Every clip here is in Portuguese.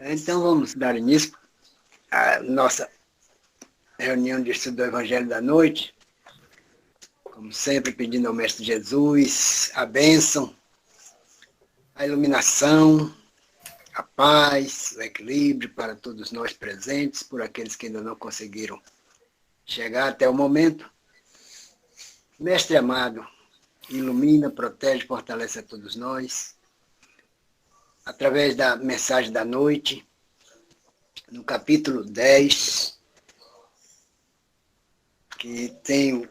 Então vamos dar início à nossa reunião de estudo do Evangelho da Noite, como sempre pedindo ao Mestre Jesus a bênção, a iluminação, a paz, o equilíbrio para todos nós presentes, por aqueles que ainda não conseguiram chegar até o momento. Mestre amado, ilumina, protege, fortalece a todos nós, através da mensagem da noite, no capítulo 10, que tem o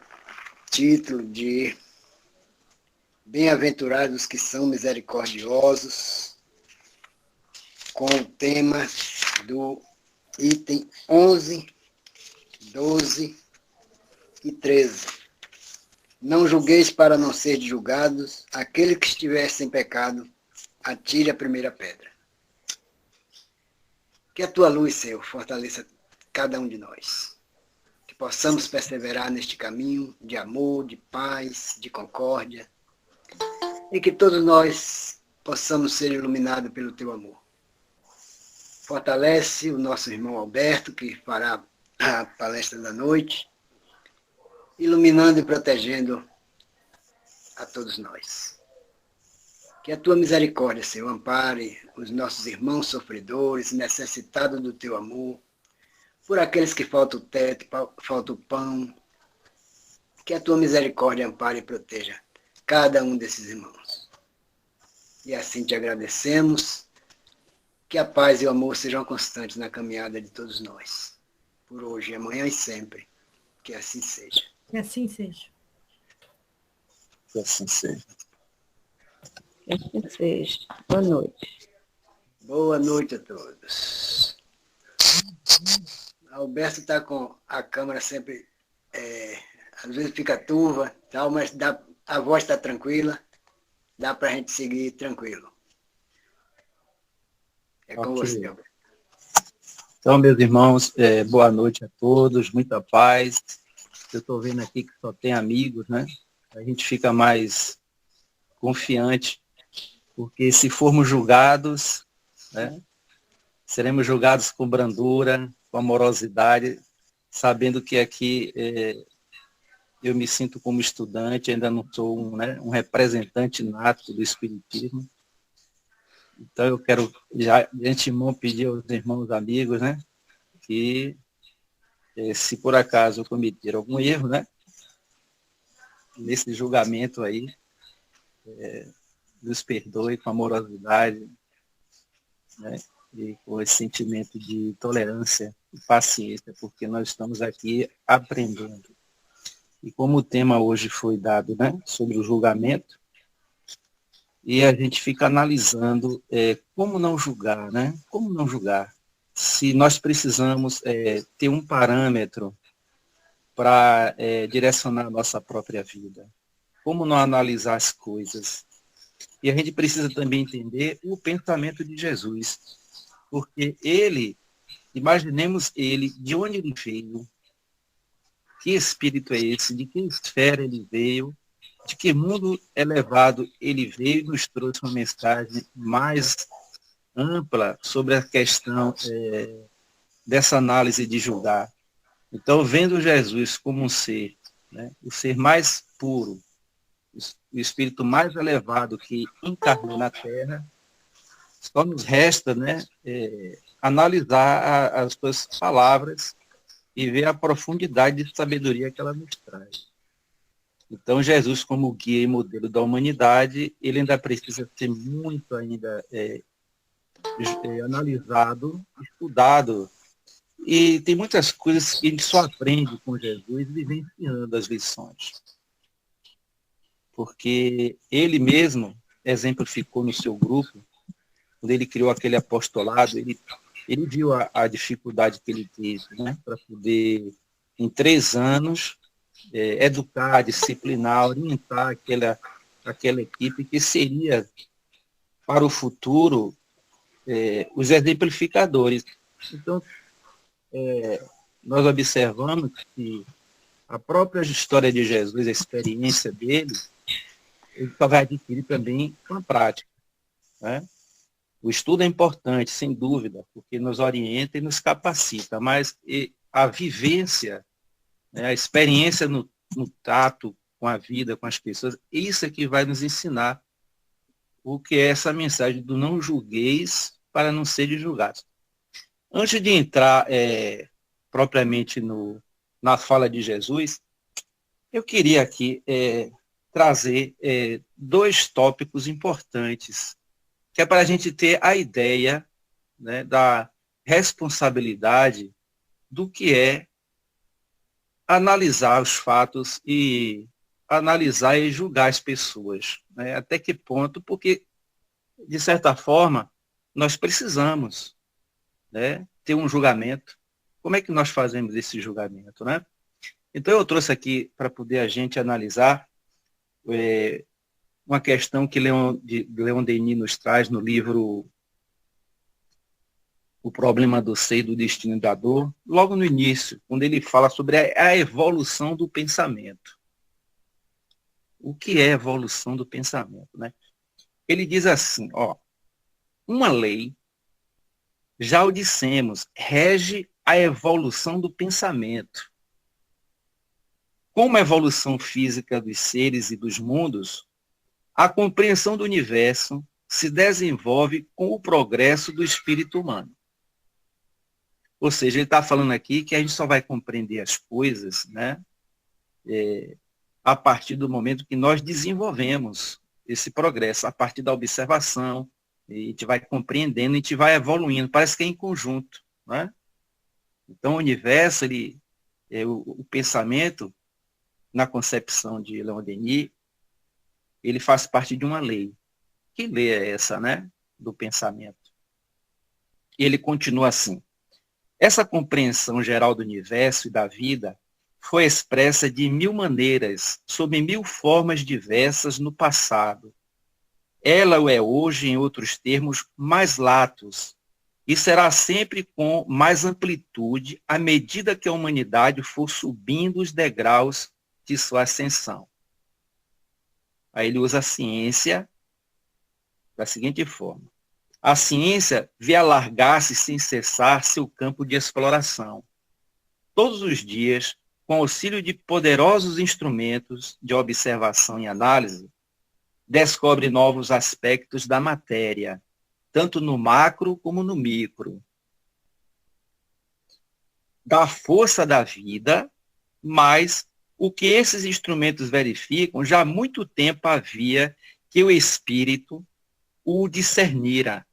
título de Bem-aventurados que são misericordiosos, com o tema do item 11, 12 e 13. Não julgueis para não ser julgados, aquele que estiver sem pecado, atire a primeira pedra. Que a tua luz, Senhor, fortaleça cada um de nós. Que possamos perseverar neste caminho de amor, de paz, de concórdia, e que todos nós possamos ser iluminados pelo teu amor. Fortalece o nosso irmão Alberto, que fará a palestra da noite, iluminando e protegendo a todos nós. Que a tua misericórdia, Senhor, ampare os nossos irmãos sofredores, necessitados do teu amor, por aqueles que faltam o teto, falta o pão. Que a tua misericórdia ampare e proteja cada um desses irmãos. E assim te agradecemos. Que a paz e o amor sejam constantes na caminhada de todos nós. Por hoje, amanhã e sempre. Que assim seja. Que assim seja. Que assim seja. Que assim seja. Boa noite. Boa noite a todos. Alberto está com a câmera sempre, às vezes fica turva, tal, mas a voz está tranquila, dá para a gente seguir tranquilo. É com você, Alberto. Então, meus irmãos, boa noite a todos, muita paz. Eu estou vendo aqui que só tem amigos, né? A gente fica mais confiante, porque se formos julgados, né, seremos julgados com brandura, com amorosidade, sabendo que aqui eu me sinto como estudante, ainda não sou um representante nato do Espiritismo. Então eu quero já de antemão pedir aos irmãos amigos, né, que se por acaso eu cometer algum erro, né, nesse julgamento aí, nos perdoe com amorosidade, né, e com esse sentimento de tolerância e paciência, porque nós estamos aqui aprendendo. E como o tema hoje foi dado, né, sobre o julgamento, e a gente fica analisando como não julgar, né? Como não julgar? Se nós precisamos ter um parâmetro para direcionar a nossa própria vida. Como não analisar as coisas? E a gente precisa também entender o pensamento de Jesus. Porque ele, imaginemos ele, de onde ele veio, que espírito é esse, de que esfera ele veio, de que mundo elevado ele veio e nos trouxe uma mensagem mais ampla sobre a questão dessa análise de julgar. Então, vendo Jesus como um ser, né, o ser mais puro, o espírito mais elevado que encarnou na Terra, só nos resta, né, analisar as suas palavras e ver a profundidade de sabedoria que ela nos traz. Então, Jesus, como guia e modelo da humanidade, ele ainda precisa ser muito ainda analisado, estudado. E tem muitas coisas que a gente só aprende com Jesus vivenciando as lições. Porque ele mesmo exemplificou no seu grupo, quando ele criou aquele apostolado, ele viu a dificuldade que ele teve, né, para poder, em 3 anos, educar, disciplinar, orientar aquela equipe que seria, para o futuro, os exemplificadores. Então, nós observamos que a própria história de Jesus, a experiência dele, ele só vai adquirir também com a prática, né? O estudo é importante, sem dúvida, porque nos orienta e nos capacita, mas a vivência, né, a experiência no tato com a vida, com as pessoas, isso é que vai nos ensinar o que é essa mensagem do não julgueis para não serem julgados. Antes de entrar propriamente na fala de Jesus, eu queria aqui trazer dois tópicos importantes, que é para a gente ter a ideia, né, da responsabilidade do que é analisar os fatos e analisar e julgar as pessoas. Né? Até que ponto? Porque, de certa forma, nós precisamos, né, ter um julgamento. Como é que nós fazemos esse julgamento? Né? Então, eu trouxe aqui para poder a gente analisar uma questão que Leon Denis nos traz no livro O Problema do Ser e do Destino da Dor, logo no início, quando ele fala sobre a evolução do pensamento. O que é evolução do pensamento? Né? Ele diz assim, uma lei, já o dissemos, rege a evolução do pensamento. Como a evolução física dos seres e dos mundos, a compreensão do universo se desenvolve com o progresso do espírito humano. Ou seja, ele está falando aqui que a gente só vai compreender as coisas, né, a partir do momento que nós desenvolvemos esse progresso, a partir da observação, e a gente vai compreendendo, a gente vai evoluindo, parece que é em conjunto. Né? Então, o universo, o pensamento, na concepção de Leon Denis, ele faz parte de uma lei. Que lei é essa, né? Do pensamento. E ele continua assim. Essa compreensão geral do universo e da vida foi expressa de 1000 maneiras, sob 1000 formas diversas no passado. Ela o é hoje, em outros termos, mais latus, e será sempre com mais amplitude à medida que a humanidade for subindo os degraus de sua ascensão. Aí ele usa a ciência da seguinte forma. A ciência vê alargar-se sem cessar seu campo de exploração. Todos os dias, com auxílio de poderosos instrumentos de observação e análise, descobre novos aspectos da matéria, tanto no macro como no micro. Da força da vida, mas o que esses instrumentos verificam, já há muito tempo havia que o espírito o discernira,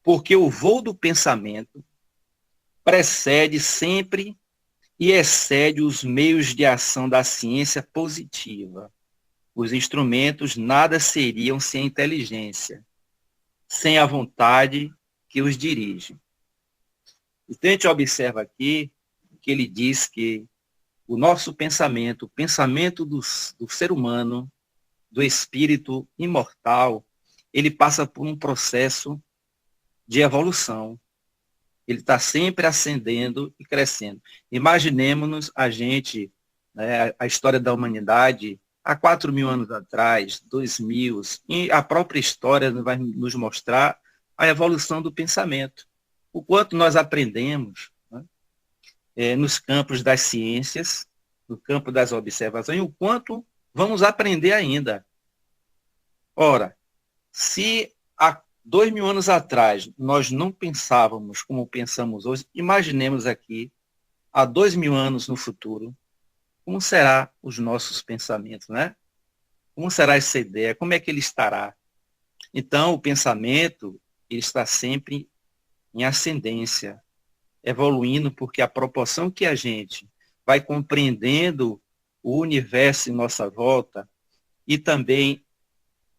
porque o voo do pensamento precede sempre e excede os meios de ação da ciência positiva. Os instrumentos nada seriam sem a inteligência, sem a vontade que os dirige. Então a gente observa aqui que ele diz que o nosso pensamento, o pensamento do ser humano, do espírito imortal, ele passa por um processo de evolução. Ele está sempre ascendendo e crescendo. Imaginemos-nos a gente, né, a história da humanidade, há 4.000 anos atrás, 2.000, e a própria história vai nos mostrar a evolução do pensamento. O quanto nós aprendemos, né, nos campos das ciências, no campo das observações, e o quanto vamos aprender ainda. Ora, se há 2.000 anos atrás nós não pensávamos como pensamos hoje, imaginemos aqui, há 2.000 anos no futuro, como serão os nossos pensamentos, né? Como será essa ideia? Como é que ele estará? Então, o pensamento ele está sempre em ascendência, evoluindo, porque a proporção que a gente vai compreendendo o universo em nossa volta, e também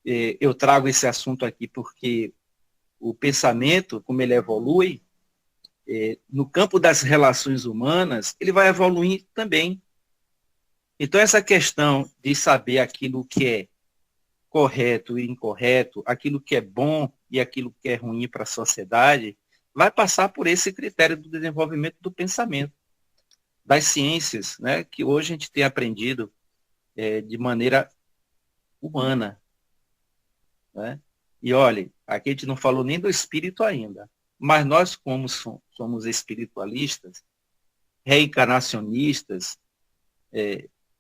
eu trago esse assunto aqui porque o pensamento, como ele evolui, no campo das relações humanas, ele vai evoluir também. Então, essa questão de saber aquilo que é correto e incorreto, aquilo que é bom e aquilo que é ruim para a sociedade, vai passar por esse critério do desenvolvimento do pensamento, das ciências, né, que hoje a gente tem aprendido de maneira humana. Né? E olhe, Aqui a gente não falou nem do espírito ainda. Mas nós, como somos espiritualistas, reencarnacionistas,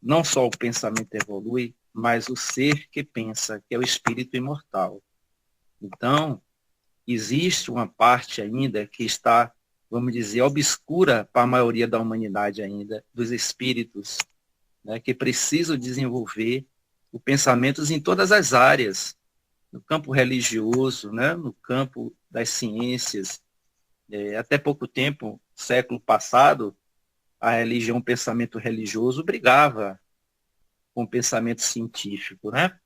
não só o pensamento evolui, mas o ser que pensa, que é o espírito imortal. Então, existe uma parte ainda que está, vamos dizer, obscura para a maioria da humanidade ainda, dos espíritos, né, que precisam desenvolver o pensamento em todas as áreas, no campo religioso, né, no campo das ciências. Até pouco tempo, século passado, a religião, o pensamento religioso brigava com o pensamento científico, né?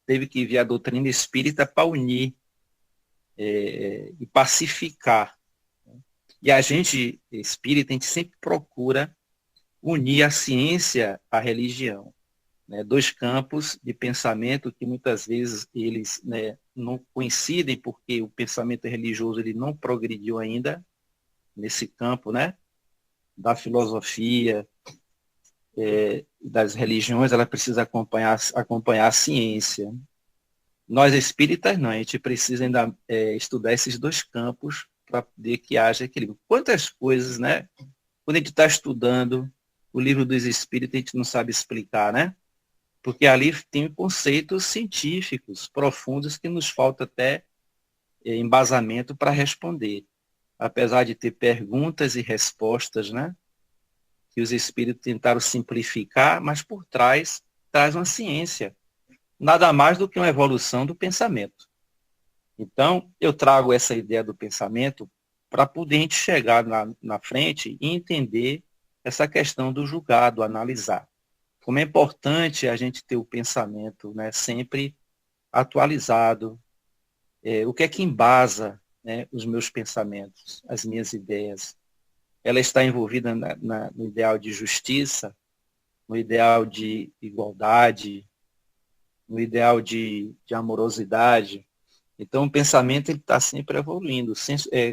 Teve que vir a doutrina espírita para unir e pacificar. E a gente, espírita, a gente sempre procura unir a ciência à religião. Né? Dois campos de pensamento que muitas vezes eles, né, não coincidem porque o pensamento religioso ele não progrediu ainda nesse campo, né, da filosofia, das religiões. Ela precisa acompanhar a ciência. Nós espíritas não, a gente precisa ainda estudar esses dois campos para poder que haja equilíbrio. Quantas coisas, né, quando a gente está estudando o livro dos espíritos, a gente não sabe explicar, né? Porque ali tem conceitos científicos profundos que nos falta até embasamento para responder. Apesar de ter perguntas e respostas, né, que os espíritos tentaram simplificar, mas por trás traz uma ciência. Nada mais do que uma evolução do pensamento. Então, eu trago essa ideia do pensamento para poder a gente chegar na frente e entender essa questão do julgar, do analisar. Como é importante a gente ter o pensamento, né, sempre atualizado. O que é que embasa, né, os meus pensamentos, as minhas ideias? Ela está envolvida no ideal de justiça, no ideal de igualdade, no ideal de amorosidade. Então, o pensamento está sempre evoluindo,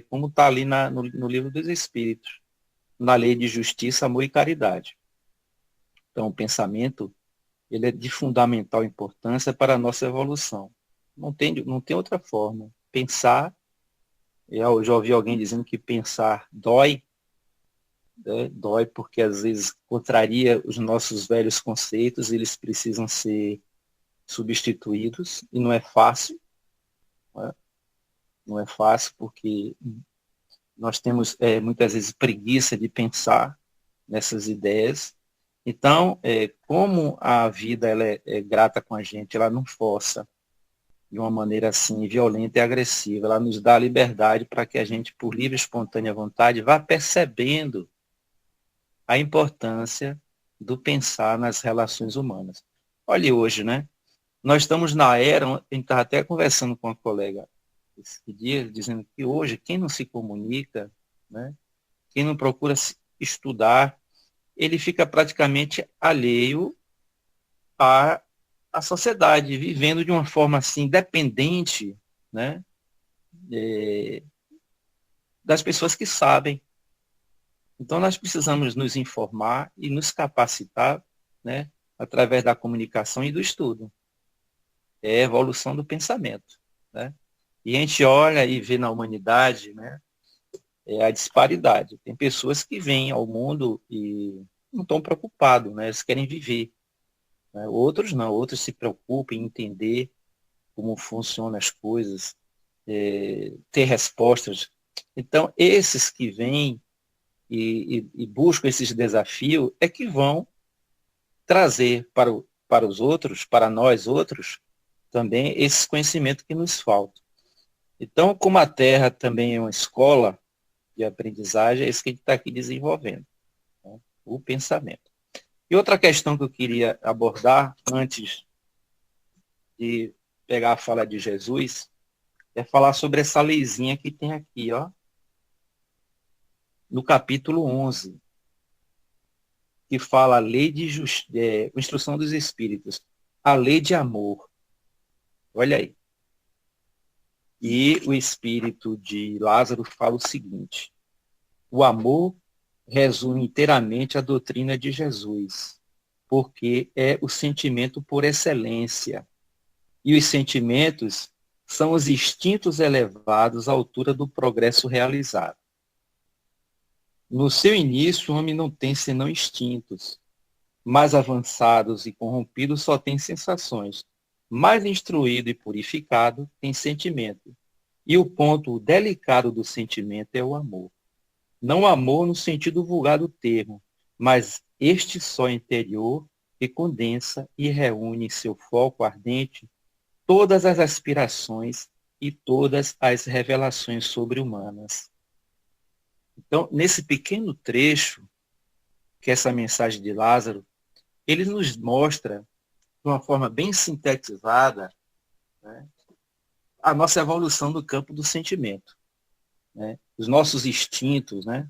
como está ali no livro dos Espíritos, na lei de justiça, amor e caridade. Então, o pensamento ele é de fundamental importância para a nossa evolução. Não tem outra forma. Pensar, eu já ouvi alguém dizendo que pensar dói, né? Dói porque às vezes contraria os nossos velhos conceitos, eles precisam ser substituídos, e não é fácil. Né? Não é fácil porque nós temos muitas vezes preguiça de pensar nessas ideias. Então, como a vida ela é grata com a gente, ela não força de uma maneira assim violenta e agressiva, ela nos dá a liberdade para que a gente, por livre e espontânea vontade, vá percebendo a importância do pensar nas relações humanas. Olha hoje, né? Nós estamos na era, a gente estava até conversando com uma colega esse dia, dizendo que hoje, quem não se comunica, né, quem não procura estudar, ele fica praticamente alheio à sociedade, vivendo de uma forma assim, dependente, né, das pessoas que sabem. Então, nós precisamos nos informar e nos capacitar, né, através da comunicação e do estudo. É a evolução do pensamento. Né? E a gente olha e vê na humanidade, né, a disparidade. Tem pessoas que vêm ao mundo e não estão preocupados, né, eles querem viver. Né? Outros não, outros se preocupam em entender como funcionam as coisas, ter respostas. Então, esses que vêm e buscam esses desafios é que vão trazer para os outros, para nós outros, também esse conhecimento que nos falta. Então, como a Terra também é uma escola de aprendizagem, é isso que a gente está aqui desenvolvendo, né? O pensamento. E outra questão que eu queria abordar, antes de pegar a fala de Jesus, é falar sobre essa leizinha que tem aqui, ó, no capítulo 11, que fala a lei de instrução dos Espíritos, a lei de amor. Olha aí. E o espírito de Lázaro fala o seguinte: o amor resume inteiramente a doutrina de Jesus, porque é o sentimento por excelência. E os sentimentos são os instintos elevados à altura do progresso realizado. No seu início, o homem não tem senão instintos. Mais avançados e corrompidos só tem sensações. Mais instruído e purificado tem sentimento. E o ponto delicado do sentimento é o amor. Não o amor no sentido vulgar do termo, mas este só interior que condensa e reúne em seu foco ardente todas as aspirações e todas as revelações sobre-humanas. Então, nesse pequeno trecho, que é essa mensagem de Lázaro, ele nos mostra, de uma forma bem sintetizada, né, a nossa evolução no campo do sentimento. Né? Os nossos instintos, né,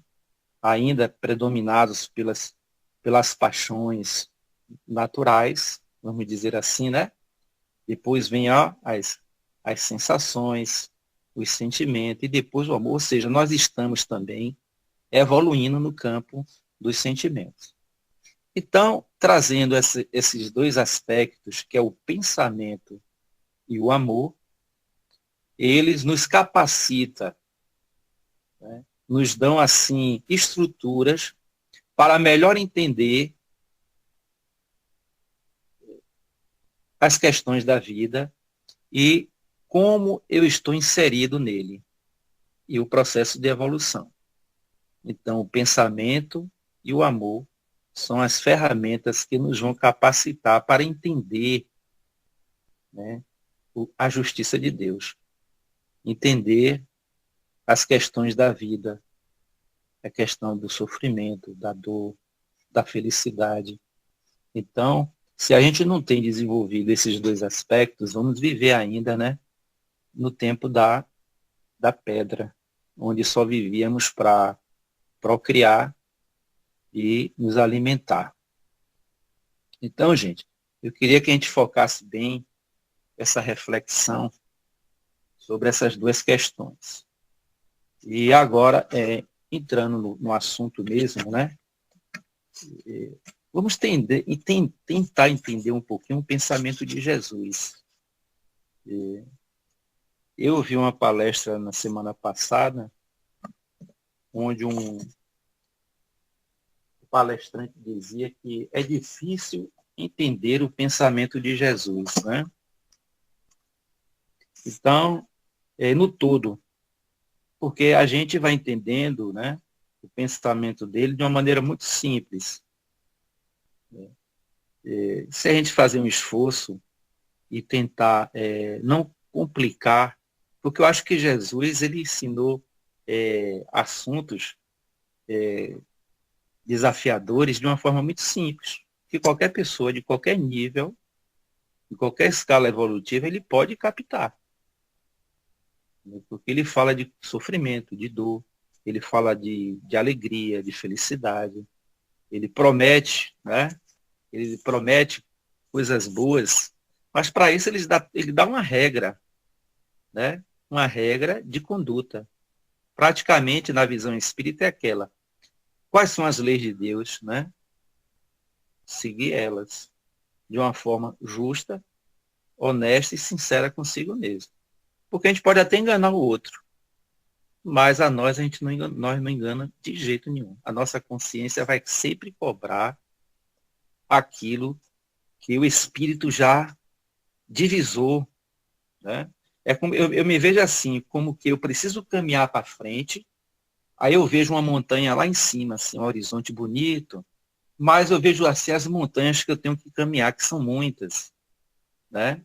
ainda predominados pelas paixões naturais, vamos dizer assim, né? Depois vem as sensações, os sentimentos, e depois o amor. Ou seja, nós estamos também evoluindo no campo dos sentimentos. Então, trazendo esses dois aspectos, que é o pensamento e o amor, eles nos capacitam, né? Nos dão, assim, estruturas para melhor entender as questões da vida e como eu estou inserido nele, e o processo de evolução. Então, o pensamento e o amor são as ferramentas que nos vão capacitar para entender, né, a justiça de Deus, entender as questões da vida, a questão do sofrimento, da dor, da felicidade. Então, se a gente não tem desenvolvido esses dois aspectos, vamos viver ainda, né, no tempo da pedra, onde só vivíamos para procriar e nos alimentar. Então, gente, eu queria que a gente focasse bem essa reflexão sobre essas duas questões. E agora, entrando no assunto mesmo, né? Vamos tentar entender um pouquinho o pensamento de Jesus. Eu ouvi uma palestra na semana passada, onde um palestrante dizia que é difícil entender o pensamento de Jesus, né? Então, no todo, porque a gente vai entendendo, né, o pensamento dele de uma maneira muito simples. Se a gente fazer um esforço e tentar não complicar, porque eu acho que Jesus ele ensinou assuntos desafiadores de uma forma muito simples, que qualquer pessoa de qualquer nível, de qualquer escala evolutiva, ele pode captar. Porque ele fala de sofrimento, de dor, ele fala de alegria, de felicidade, ele promete, né? Ele promete coisas boas, mas para isso ele dá uma regra, né? Uma regra de conduta. Praticamente, na visão espírita, é aquela: quais são as leis de Deus, né? Seguir elas de uma forma justa, honesta e sincera consigo mesmo. Porque a gente pode até enganar o outro, mas a gente não engana, nós não engana de jeito nenhum. A nossa consciência vai sempre cobrar aquilo que o espírito já divisou, né? É como, eu me vejo assim, como que eu preciso caminhar para frente, aí eu vejo uma montanha lá em cima, assim, um horizonte bonito, mas eu vejo assim as montanhas que eu tenho que caminhar, que são muitas, né?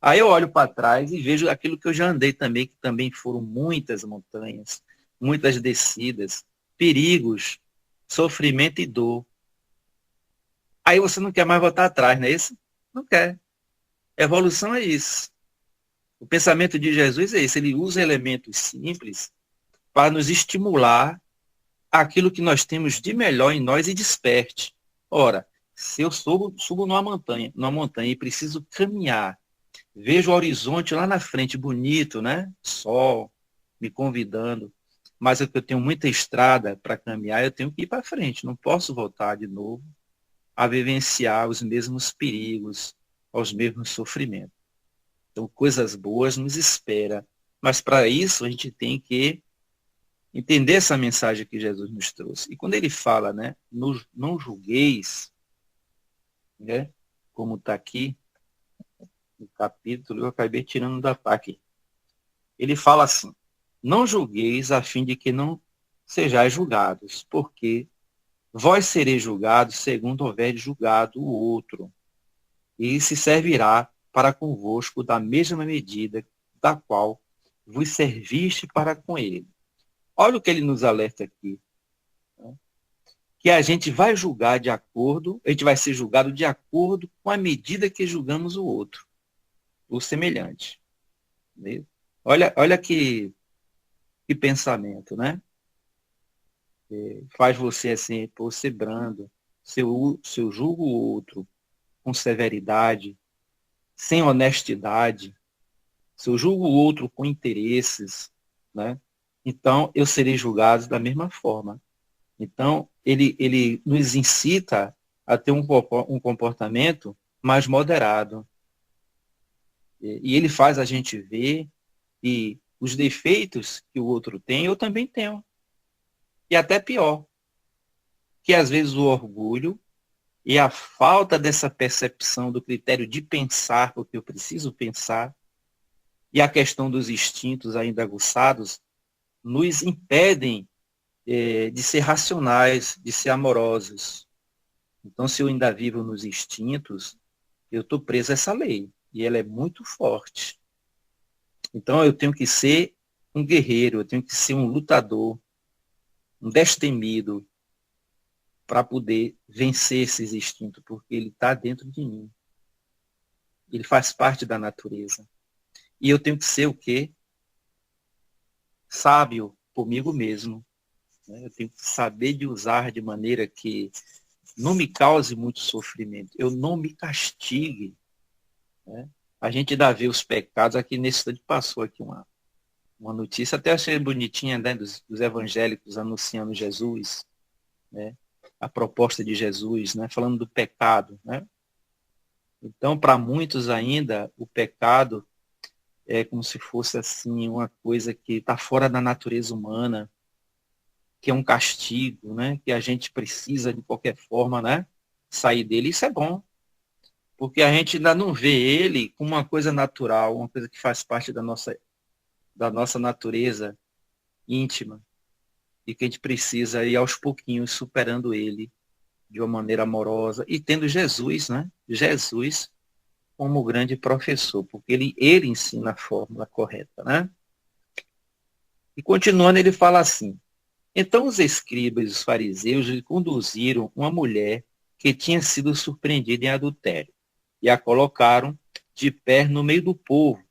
Aí eu olho para trás e vejo aquilo que eu já andei também, que também foram muitas montanhas, muitas descidas, perigos, sofrimento e dor. Aí você não quer mais voltar atrás, não é isso? Não quer. Evolução é isso. O pensamento de Jesus é esse, ele usa elementos simples para nos estimular aquilo que nós temos de melhor em nós e desperte. Ora, se eu subo numa montanha e preciso caminhar, vejo o horizonte lá na frente, bonito, né? Sol, me convidando. Mas eu tenho muita estrada para caminhar, eu tenho que ir para frente. Não posso voltar de novo a vivenciar os mesmos perigos, aos mesmos sofrimentos. Então, coisas boas nos espera. Mas para isso, a gente tem que entender essa mensagem que Jesus nos trouxe. E quando ele fala, né, não julgueis, né, como está aqui no capítulo, eu acabei tirando da PAC. Ele fala assim, não julgueis a fim de que não sejais julgados, porque vós sereis julgados segundo houver julgado o outro, e se servirá para convosco da mesma medida da qual vos serviste para com ele. Olha o que ele nos alerta aqui. Né? Que a gente vai julgar de acordo, a gente vai ser julgado de acordo com a medida que julgamos o outro, o semelhante. Entendeu? Olha que pensamento, né? Faz você assim, por ser brando, se eu julgo o outro com severidade, sem honestidade, se eu julgo o outro com interesses, né? Então eu serei julgado da mesma forma. Então ele nos incita a ter um comportamento mais moderado. E ele faz a gente ver que os defeitos que o outro tem, eu também tenho. E até pior, que às vezes o orgulho e a falta dessa percepção do critério de pensar, porque eu preciso pensar, e a questão dos instintos ainda aguçados, nos impedem de ser racionais, de ser amorosos. Então, se eu ainda vivo nos instintos, eu estou preso a essa lei, e ela é muito forte. Então, eu tenho que ser um guerreiro, eu tenho que ser um lutador, um destemido, para poder vencer esses instintos, porque ele está dentro de mim. Ele faz parte da natureza. E eu tenho que ser o quê? Sábio comigo mesmo. Né? Eu tenho que saber de usar de maneira que não me cause muito sofrimento. Eu não me castigue. Né? A gente ainda vê os pecados. Aqui nesse instante passou aqui uma notícia, até achei bonitinha, né, dos evangélicos anunciando Jesus, né? A proposta de Jesus, né? Falando do pecado. Né? Então, para muitos ainda, o pecado é como se fosse assim uma coisa que está fora da natureza humana, que é um castigo, né? Que a gente precisa, de qualquer forma, né? Sair dele. Isso é bom, porque a gente ainda não vê ele como uma coisa natural, uma coisa que faz parte da nossa natureza íntima, e que a gente precisa ir aos pouquinhos superando ele de uma maneira amorosa e tendo Jesus, né? Jesus como grande professor, porque ele ensina a fórmula correta, né? E continuando, ele fala assim, então os escribas e os fariseus lhe conduziram uma mulher que tinha sido surpreendida em adultério e a colocaram de pé no meio do povo,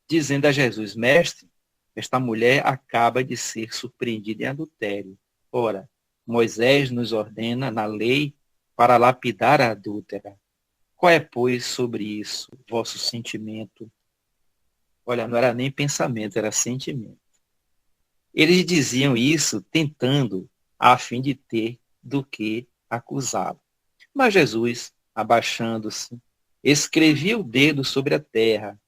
dizendo a Jesus, mestre, esta mulher acaba de ser surpreendida em adultério. Ora, Moisés nos ordena na lei para lapidar a adúltera. Qual é, pois, sobre isso vosso sentimento? Olha, não era nem pensamento, era sentimento. Eles diziam isso tentando, a fim de ter do que acusá-lo. Mas Jesus, abaixando-se, escrevia o dedo sobre a terra.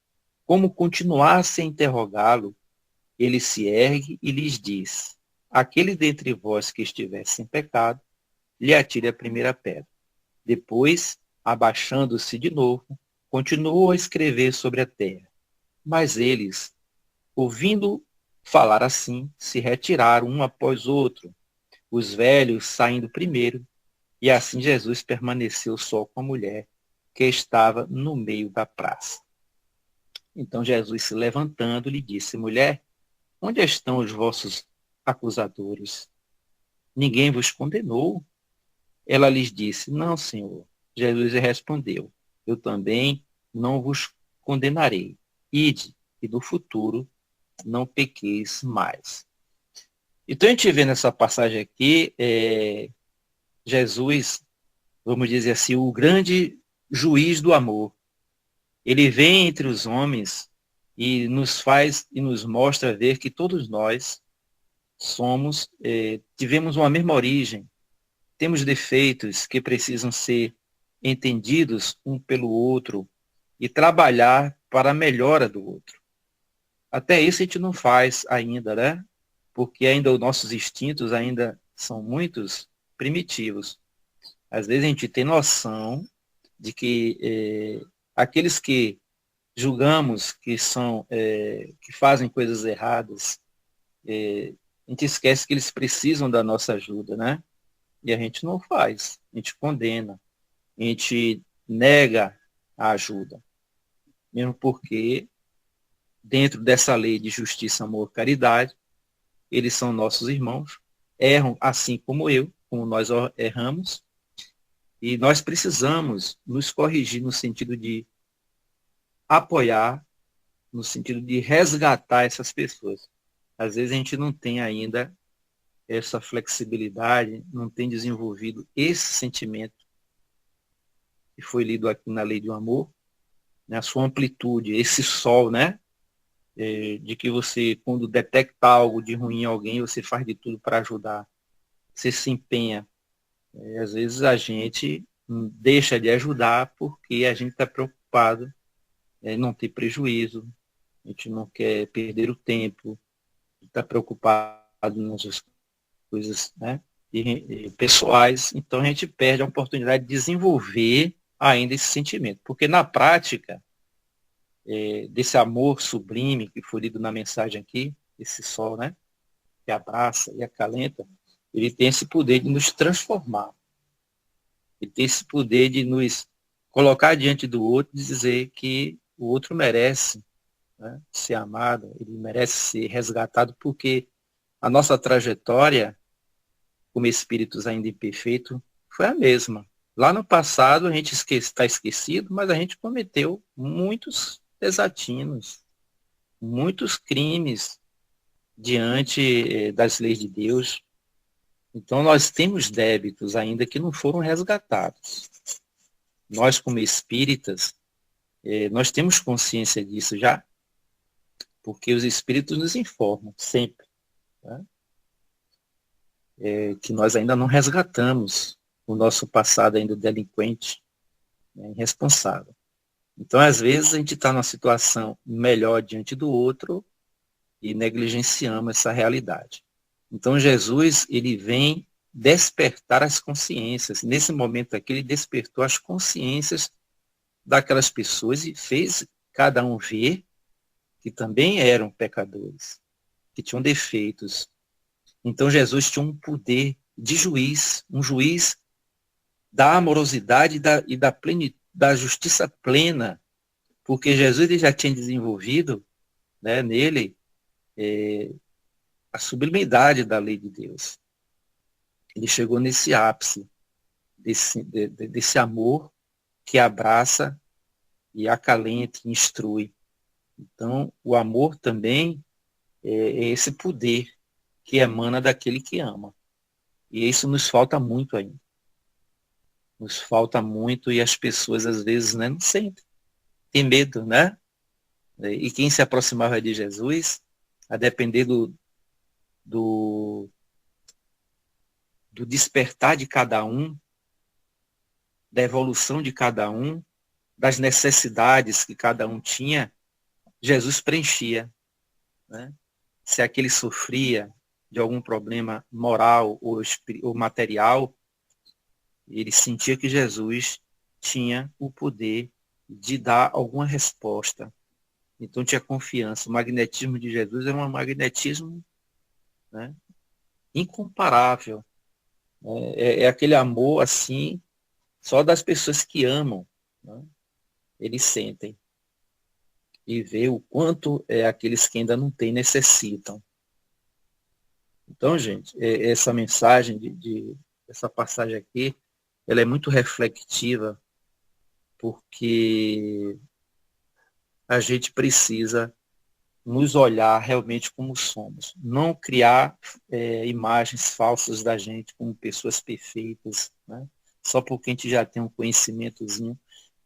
Como continuasse a interrogá-lo, ele se ergue e lhes diz, aquele dentre vós que estiver sem pecado, lhe atire a primeira pedra. Depois, abaixando-se de novo, continuou a escrever sobre a terra. Mas eles, ouvindo falar assim, se retiraram um após outro, os velhos saindo primeiro, e assim Jesus permaneceu só com a mulher que estava no meio da praça. Então Jesus, se levantando, lhe disse, mulher, onde estão os vossos acusadores? Ninguém vos condenou? Ela lhes disse, não, Senhor. Jesus lhe respondeu, eu também não vos condenarei. Ide, e no futuro não pequeis mais. Então a gente vê nessa passagem aqui, Jesus, vamos dizer assim, o grande juiz do amor. Ele vem entre os homens e nos faz e nos mostra ver que todos nós tivemos uma mesma origem, temos defeitos que precisam ser entendidos um pelo outro, e trabalhar para a melhora do outro. Até isso a gente não faz ainda, né? Porque ainda os nossos instintos ainda são muitos primitivos. Às vezes a gente tem noção de que aqueles que julgamos que são que fazem coisas erradas, a gente esquece que eles precisam da nossa ajuda, né? E a gente não faz, a gente condena, a gente nega a ajuda, mesmo porque dentro dessa lei de justiça, amor, caridade, eles são nossos irmãos, erram assim como eu, como nós erramos, e nós precisamos nos corrigir no sentido de apoiar, no sentido de resgatar essas pessoas. Às vezes a gente não tem ainda essa flexibilidade, não tem desenvolvido esse sentimento que foi lido aqui na Lei do Amor, né, a sua amplitude, esse sol, né, de que você, quando detecta algo de ruim em alguém, você faz de tudo para ajudar, você se empenha. Às vezes a gente deixa de ajudar porque a gente está preocupado em não ter prejuízo, a gente não quer perder o tempo, está preocupado nas coisas, né, pessoais, então a gente perde a oportunidade de desenvolver ainda esse sentimento, porque na prática, desse amor sublime que foi lido na mensagem aqui, esse sol, né, que abraça e acalenta, ele tem esse poder de nos transformar, ele tem esse poder de nos colocar diante do outro e dizer que o outro merece, né, ser amado, ele merece ser resgatado, porque a nossa trajetória como espíritos ainda imperfeitos foi a mesma. Lá no passado a gente está esquecido, mas a gente cometeu muitos desatinos, muitos crimes diante das leis de Deus. Então nós temos débitos ainda que não foram resgatados. Nós como espíritas, nós temos consciência disso já, porque os espíritos nos informam sempre, né, que nós ainda não resgatamos o nosso passado ainda delinquente, né, irresponsável. Então, às vezes, a gente está numa situação melhor diante do outro e negligenciamos essa realidade. Então, Jesus, ele vem despertar as consciências. Nesse momento aqui, ele despertou as consciências daquelas pessoas e fez cada um ver que também eram pecadores, que tinham defeitos. Então, Jesus tinha um poder de juiz, um juiz da amorosidade e da plenitude, da justiça plena, porque Jesus ele já tinha desenvolvido, né, nele a sublimidade da lei de Deus. Ele chegou nesse ápice desse amor que abraça e acalenta e instrui. Então, o amor também é esse poder que emana daquele que ama. E isso nos falta muito ainda. Nos falta muito e as pessoas, às vezes, né, não sentem. Tem medo, né? E quem se aproximava de Jesus, a depender do despertar de cada um, da evolução de cada um, das necessidades que cada um tinha, Jesus preenchia, né? Se aquele sofria de algum problema moral ou material, ele sentia que Jesus tinha o poder de dar alguma resposta. Então tinha confiança. O magnetismo de Jesus é um magnetismo, né, incomparável. É aquele amor assim, só das pessoas que amam, né, eles sentem. E vê o quanto aqueles que ainda não têm necessitam. Então, gente, essa mensagem, essa passagem aqui, ela é muito reflexiva, porque a gente precisa nos olhar realmente como somos. Não criar imagens falsas da gente como pessoas perfeitas, né? Só porque a gente já tem um conhecimentozinho,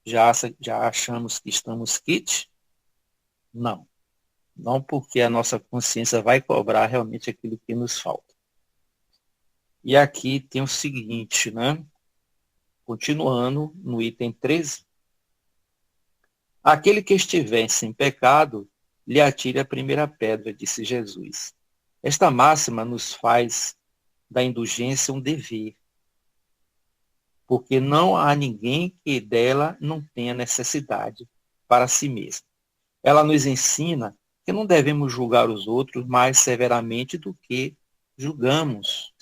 já achamos que estamos kit. Não. Não, porque a nossa consciência vai cobrar realmente aquilo que nos falta. E aqui tem o seguinte, né? Continuando no item 13, Aquele que estiver sem pecado, lhe atire a primeira pedra, disse Jesus. Esta máxima nos faz da indulgência um dever, porque não há ninguém que dela não tenha necessidade para si mesmo. Ela nos ensina que não devemos julgar os outros mais severamente do que julgamos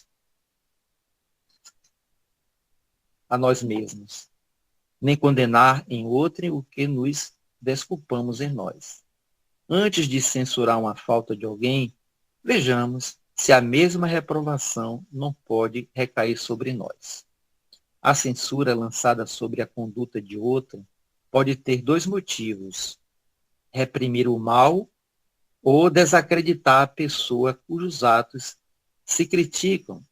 a nós mesmos, nem condenar em outrem o que nos desculpamos em nós. Antes de censurar uma falta de alguém, vejamos se a mesma reprovação não pode recair sobre nós. A censura lançada sobre a conduta de outra pode ter dois motivos: reprimir o mal ou desacreditar a pessoa cujos atos se criticam.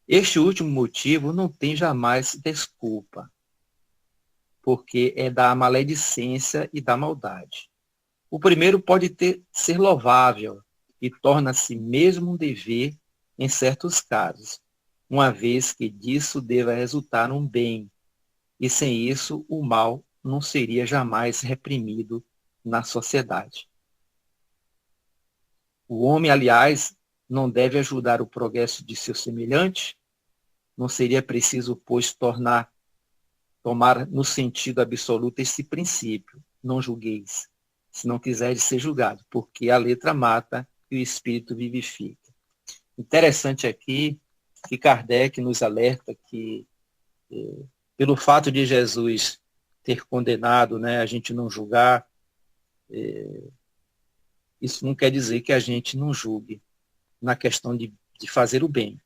Este último motivo não tem jamais desculpa, porque é da maledicência e da maldade. O primeiro pode ser louvável e torna-se mesmo um dever em certos casos, uma vez que disso deva resultar um bem, e sem isso o mal não seria jamais reprimido na sociedade. O homem, aliás, não deve ajudar o progresso de seu semelhante? Não seria preciso, pois, tomar no sentido absoluto esse princípio: não julgueis, se não quiseres ser julgado, porque a letra mata e o espírito vivifica. Interessante aqui que Kardec nos alerta que, pelo fato de Jesus ter condenado, né, a gente não julgar, isso não quer dizer que a gente não julgue na questão de fazer o bem.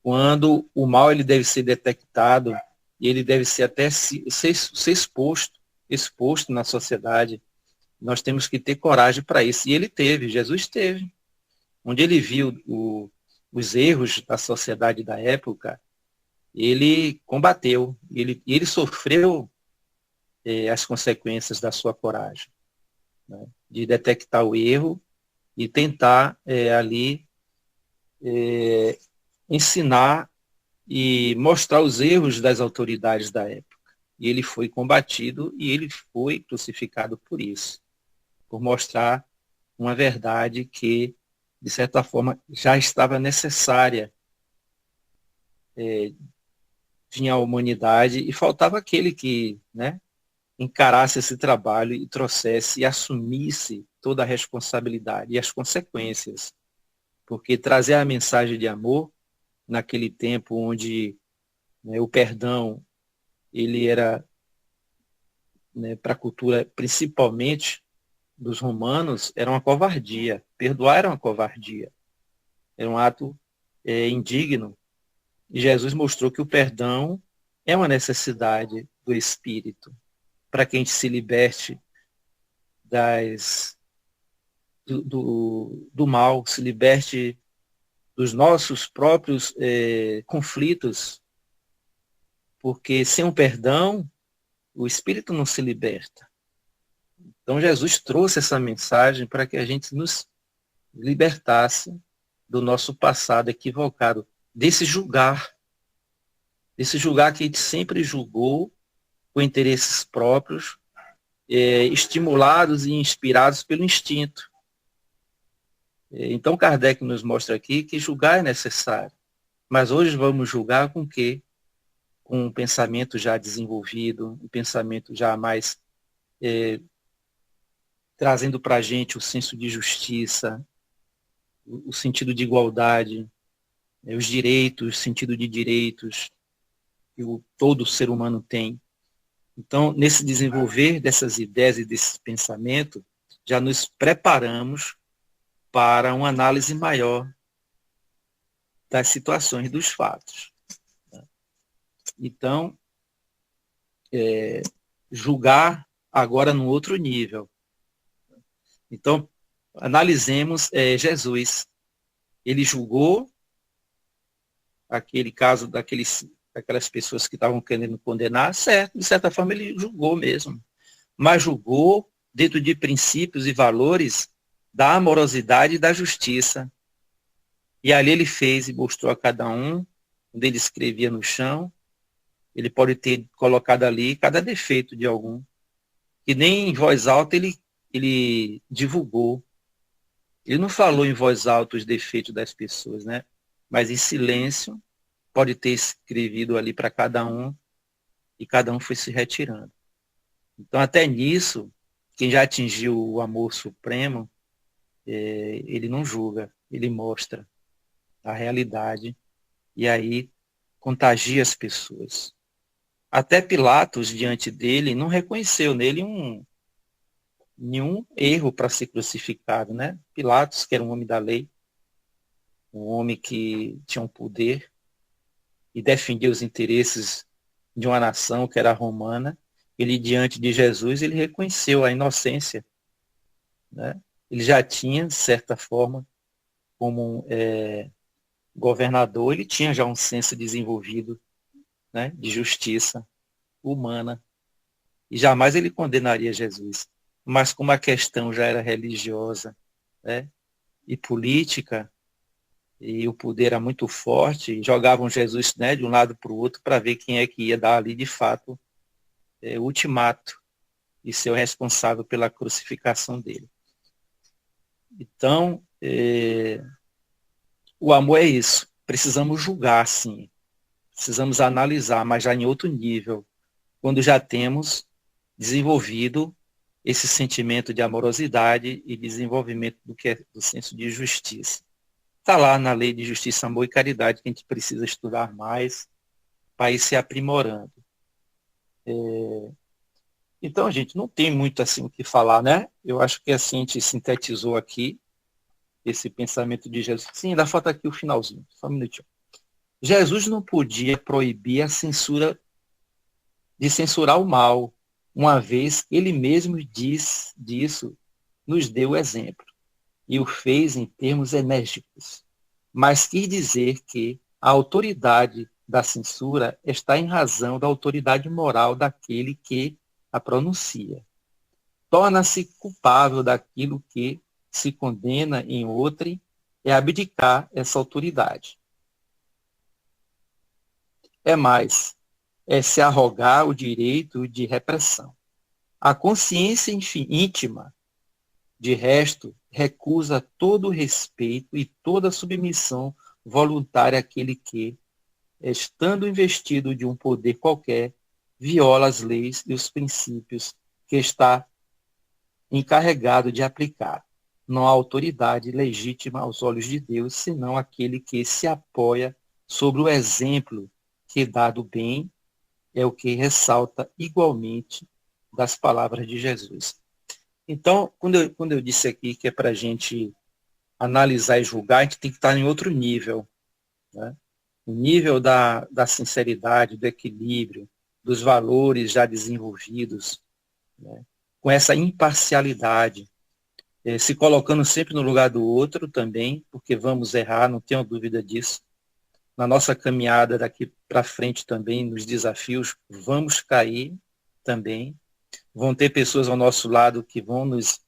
Quando o mal ele deve ser detectado e ele deve ser até ser exposto na sociedade, nós temos que ter coragem para isso. E ele teve, Jesus teve. Onde ele viu os erros da sociedade da época, ele combateu, ele sofreu as consequências da sua coragem, né, de detectar o erro e tentar ali ensinar e mostrar os erros das autoridades da época. E ele foi combatido e ele foi crucificado por isso, por mostrar uma verdade que, de certa forma, já estava necessária vinha à humanidade, e faltava aquele que, né, encarasse esse trabalho e trouxesse e assumisse toda a responsabilidade e as consequências. Porque trazer a mensagem de amor, naquele tempo onde, né, o perdão ele era, né, para a cultura principalmente dos romanos, era uma covardia. Perdoar era uma covardia. Era um ato indigno. E Jesus mostrou que o perdão é uma necessidade do espírito, para que a gente se liberte do mal, se liberte dos nossos próprios conflitos, porque sem o perdão, o espírito não se liberta. Então Jesus trouxe essa mensagem para que a gente nos libertasse do nosso passado equivocado, desse julgar que a gente sempre julgou com interesses próprios, estimulados e inspirados pelo instinto. Então Kardec nos mostra aqui que julgar é necessário, mas hoje vamos julgar com o quê? Com um pensamento já desenvolvido, um pensamento já mais trazendo para a gente o senso de justiça, o sentido de igualdade, os direitos, o sentido de direitos que todo ser humano tem. Então, nesse desenvolver dessas ideias e desse pensamento, já nos preparamos para uma análise maior das situações, dos fatos. Então, julgar agora num outro nível. Então, analisemos Jesus. Ele julgou aquele caso daquelas pessoas que estavam querendo condenar, certo, de certa forma ele julgou mesmo, mas julgou dentro de princípios e valores da amorosidade e da justiça. E ali ele fez e mostrou a cada um, onde ele escrevia no chão, ele pode ter colocado ali cada defeito de algum. E nem em voz alta ele divulgou. Ele não falou em voz alta os defeitos das pessoas, né? Mas em silêncio, pode ter escrevido ali para cada um, e cada um foi se retirando. Então, até nisso, quem já atingiu o amor supremo, ele não julga, ele mostra a realidade, e aí contagia as pessoas. Até Pilatos, diante dele, não reconheceu nele nenhum erro para ser crucificado, né? Pilatos, que era um homem da lei, um homem que tinha um poder e defendia os interesses de uma nação que era romana, ele, diante de Jesus, ele reconheceu a inocência, né? Ele já tinha, de certa forma, como governador, ele tinha já um senso desenvolvido, né, de justiça humana, e jamais ele condenaria Jesus. Mas como a questão já era religiosa, né, e política, e o poder era muito forte, jogavam Jesus, né, de um lado para o outro para ver quem é que ia dar ali, de fato, o ultimato e ser o responsável pela crucificação dele. Então, o amor é isso. Precisamos julgar, sim. Precisamos analisar, mas já em outro nível, quando já temos desenvolvido esse sentimento de amorosidade e desenvolvimento do senso de justiça. Está lá na lei de justiça, amor e caridade, que a gente precisa estudar mais para ir se aprimorando. Então, gente, não tem muito assim o que falar, né? Eu acho que assim a gente sintetizou aqui esse pensamento de Jesus. Sim, ainda falta aqui o finalzinho, só um minutinho. Jesus não podia proibir a censura de censurar o mal, uma vez que ele mesmo diz disso, nos deu o exemplo, e o fez em termos enérgicos. Mas quis dizer que a autoridade da censura está em razão da autoridade moral daquele que a pronuncia. Torna-se culpável daquilo que se condena em outrem é abdicar essa autoridade. É mais, é se arrogar o direito de repressão. A consciência íntima, de resto, recusa todo o respeito e toda submissão voluntária àquele que, estando investido de um poder qualquer, viola as leis e os princípios que está encarregado de aplicar. Não há autoridade legítima aos olhos de Deus, senão aquele que se apoia sobre o exemplo que dá do bem, é o que ressalta igualmente das palavras de Jesus. Então, quando eu disse aqui que é para a gente analisar e julgar, a gente tem que estar em outro nível, né? O nível da sinceridade, do equilíbrio, dos valores já desenvolvidos, né? Com essa imparcialidade, se colocando sempre no lugar do outro também, porque vamos errar, não tenho dúvida disso. Na nossa caminhada daqui para frente também, nos desafios, vamos cair também. Vão ter pessoas ao nosso lado que vão nos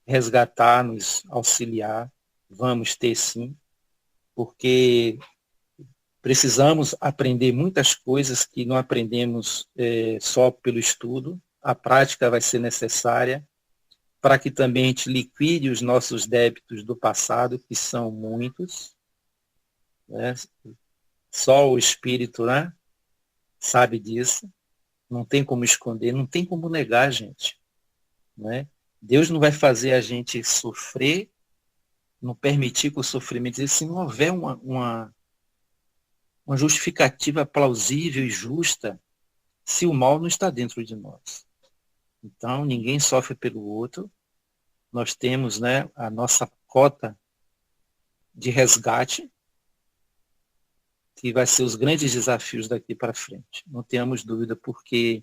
resgatar, nos auxiliar. Vamos ter sim, porque precisamos aprender muitas coisas que não aprendemos só pelo estudo. A prática vai ser necessária para que também a gente liquide os nossos débitos do passado, que são muitos, né? Só o Espírito, né, sabe disso. Não tem como esconder, não tem como negar, gente, né? Deus não vai fazer a gente sofrer, não permitir que o sofrimento, se não houver uma justificativa plausível e justa, se o mal não está dentro de nós. Então, ninguém sofre pelo outro. Nós temos, né, a nossa cota de resgate, que vai ser os grandes desafios daqui para frente. Não tenhamos dúvida, porque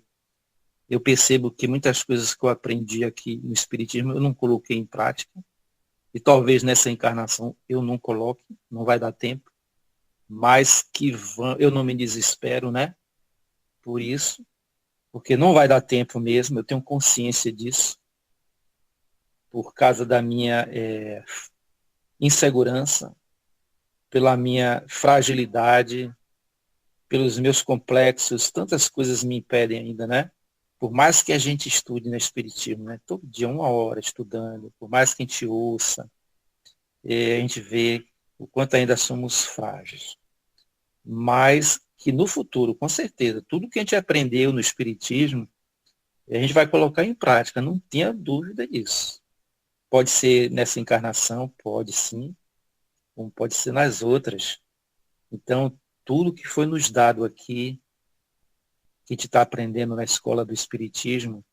eu percebo que muitas coisas que eu aprendi aqui no Espiritismo eu não coloquei em prática, e talvez nessa encarnação eu não coloque, não vai dar tempo, mas que eu não me desespero, né? Por isso, porque não vai dar tempo mesmo, eu tenho consciência disso, por causa da minha insegurança, pela minha fragilidade, pelos meus complexos, tantas coisas me impedem ainda, né? Por mais que a gente estude no Espiritismo, né? Todo dia, 1 hora estudando, por mais que a gente ouça, a gente vê o quanto ainda somos frágeis. Mas que no futuro, com certeza, tudo que a gente aprendeu no Espiritismo, a gente vai colocar em prática, não tenha dúvida disso. Pode ser nessa encarnação, pode sim, como pode ser nas outras. Então, tudo que foi nos dado aqui, que a gente está aprendendo na escola do Espiritismo,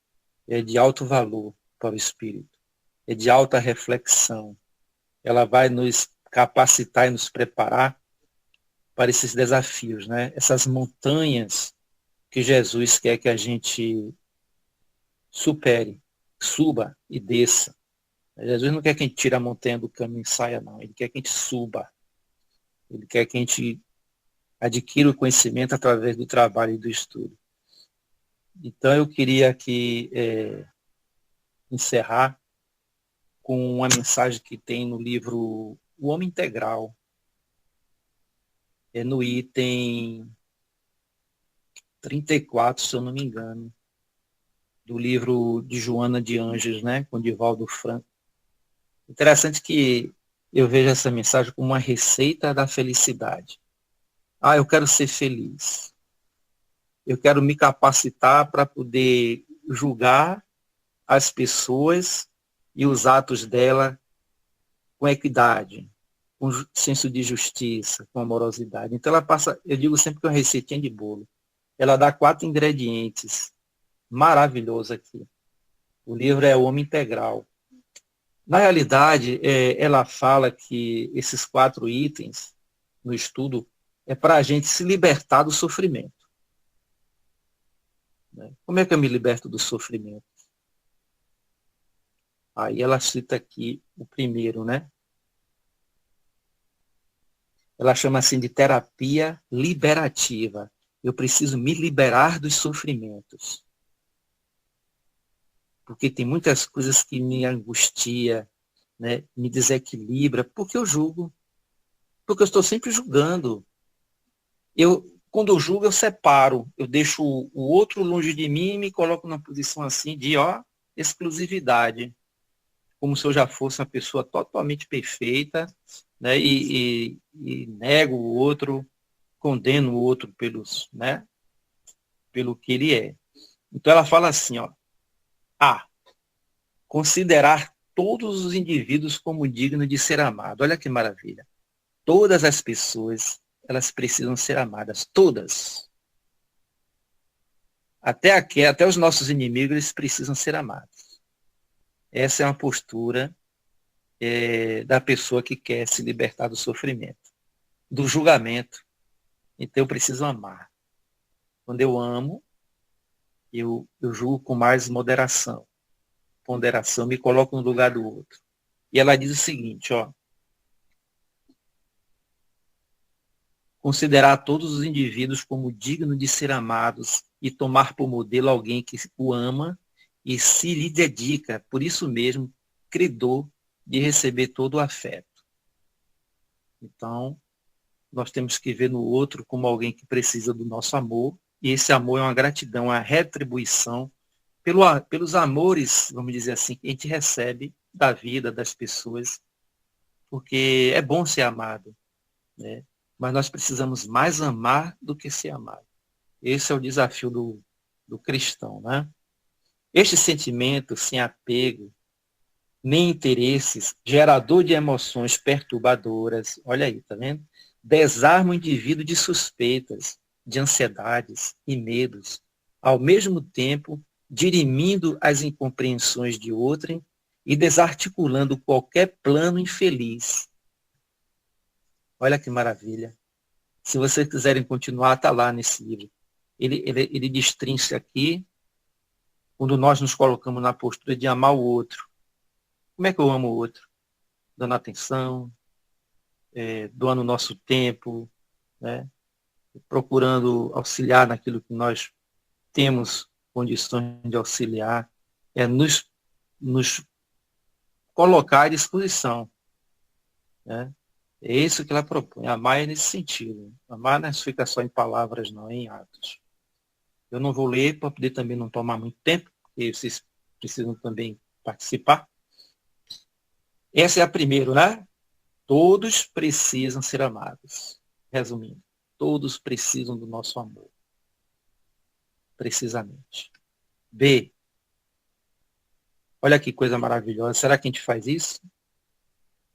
é de alto valor para o espírito, é de alta reflexão. Ela vai nos capacitar e nos preparar para esses desafios, né? Essas montanhas que Jesus quer que a gente supere, suba e desça. Jesus não quer que a gente tire a montanha do caminho e saia, não. Ele quer que a gente suba. Ele quer que a gente adquira o conhecimento através do trabalho e do estudo. Então, eu queria aqui encerrar com uma mensagem que tem no livro O Homem Integral, no item 34, se eu não me engano, do livro de Joana de Anjos, né, com Divaldo Franco. Interessante que eu vejo essa mensagem como uma receita da felicidade. Eu quero ser feliz. Eu quero me capacitar para poder julgar as pessoas e os atos dela com equidade, com senso de justiça, com amorosidade. Então ela passa, eu digo sempre que é uma receitinha de bolo. Ela dá 4 ingredientes maravilhosos aqui. O livro é O Homem Integral. Na realidade, ela fala que esses 4 itens no estudo é para a gente se libertar do sofrimento. Como é que eu me liberto do sofrimento? Aí ela cita aqui o primeiro, né? Ela chama assim de terapia liberativa. Eu preciso me liberar dos sofrimentos. Porque tem muitas coisas que me angustia, né? Me desequilibra, porque eu julgo. Porque eu estou sempre julgando. Quando eu julgo, eu separo. Eu deixo o outro longe de mim e me coloco numa posição assim de exclusividade. Como se eu já fosse uma pessoa totalmente perfeita, né? E nego o outro, condeno o outro né? Pelo que ele é. Então ela fala assim, considerar todos os indivíduos como dignos de ser amados. Olha que maravilha. Todas as pessoas, elas precisam ser amadas, todas. Até os nossos inimigos, eles precisam ser amados. Essa é uma postura da pessoa que quer se libertar do sofrimento, do julgamento. Então eu preciso amar. Quando eu amo, eu julgo com mais moderação, ponderação, me coloco no lugar do outro. E ela diz o seguinte, considerar todos os indivíduos como dignos de ser amados e tomar por modelo alguém que o ama e se lhe dedica, por isso mesmo, credor de receber todo o afeto. Então, nós temos que ver no outro como alguém que precisa do nosso amor, e esse amor é uma gratidão, uma retribuição pelos amores, vamos dizer assim, que a gente recebe da vida, das pessoas, porque é bom ser amado, né? Mas nós precisamos mais amar do que ser amado. Esse é o desafio do cristão, né? Este sentimento sem apego, nem interesses, gerador de emoções perturbadoras, olha aí, tá vendo? Desarma o indivíduo de suspeitas, de ansiedades e medos, ao mesmo tempo dirimindo as incompreensões de outrem e desarticulando qualquer plano infeliz. Olha que maravilha. Se vocês quiserem continuar, está lá nesse livro. Ele destrincha aqui, quando nós nos colocamos na postura de amar o outro. Como é que eu amo o outro? Dando atenção, doando o nosso tempo, né? Procurando auxiliar naquilo que nós temos condições de auxiliar, nos colocar à disposição, né? É isso que ela propõe. Amar é nesse sentido. Amar não fica só em palavras, não, é em atos. Eu não vou ler para poder também não tomar muito tempo, porque vocês precisam também participar. Essa é a primeira, né? Todos precisam ser amados. Resumindo, todos precisam do nosso amor. Precisamente. B. Olha que coisa maravilhosa. Será que a gente faz isso?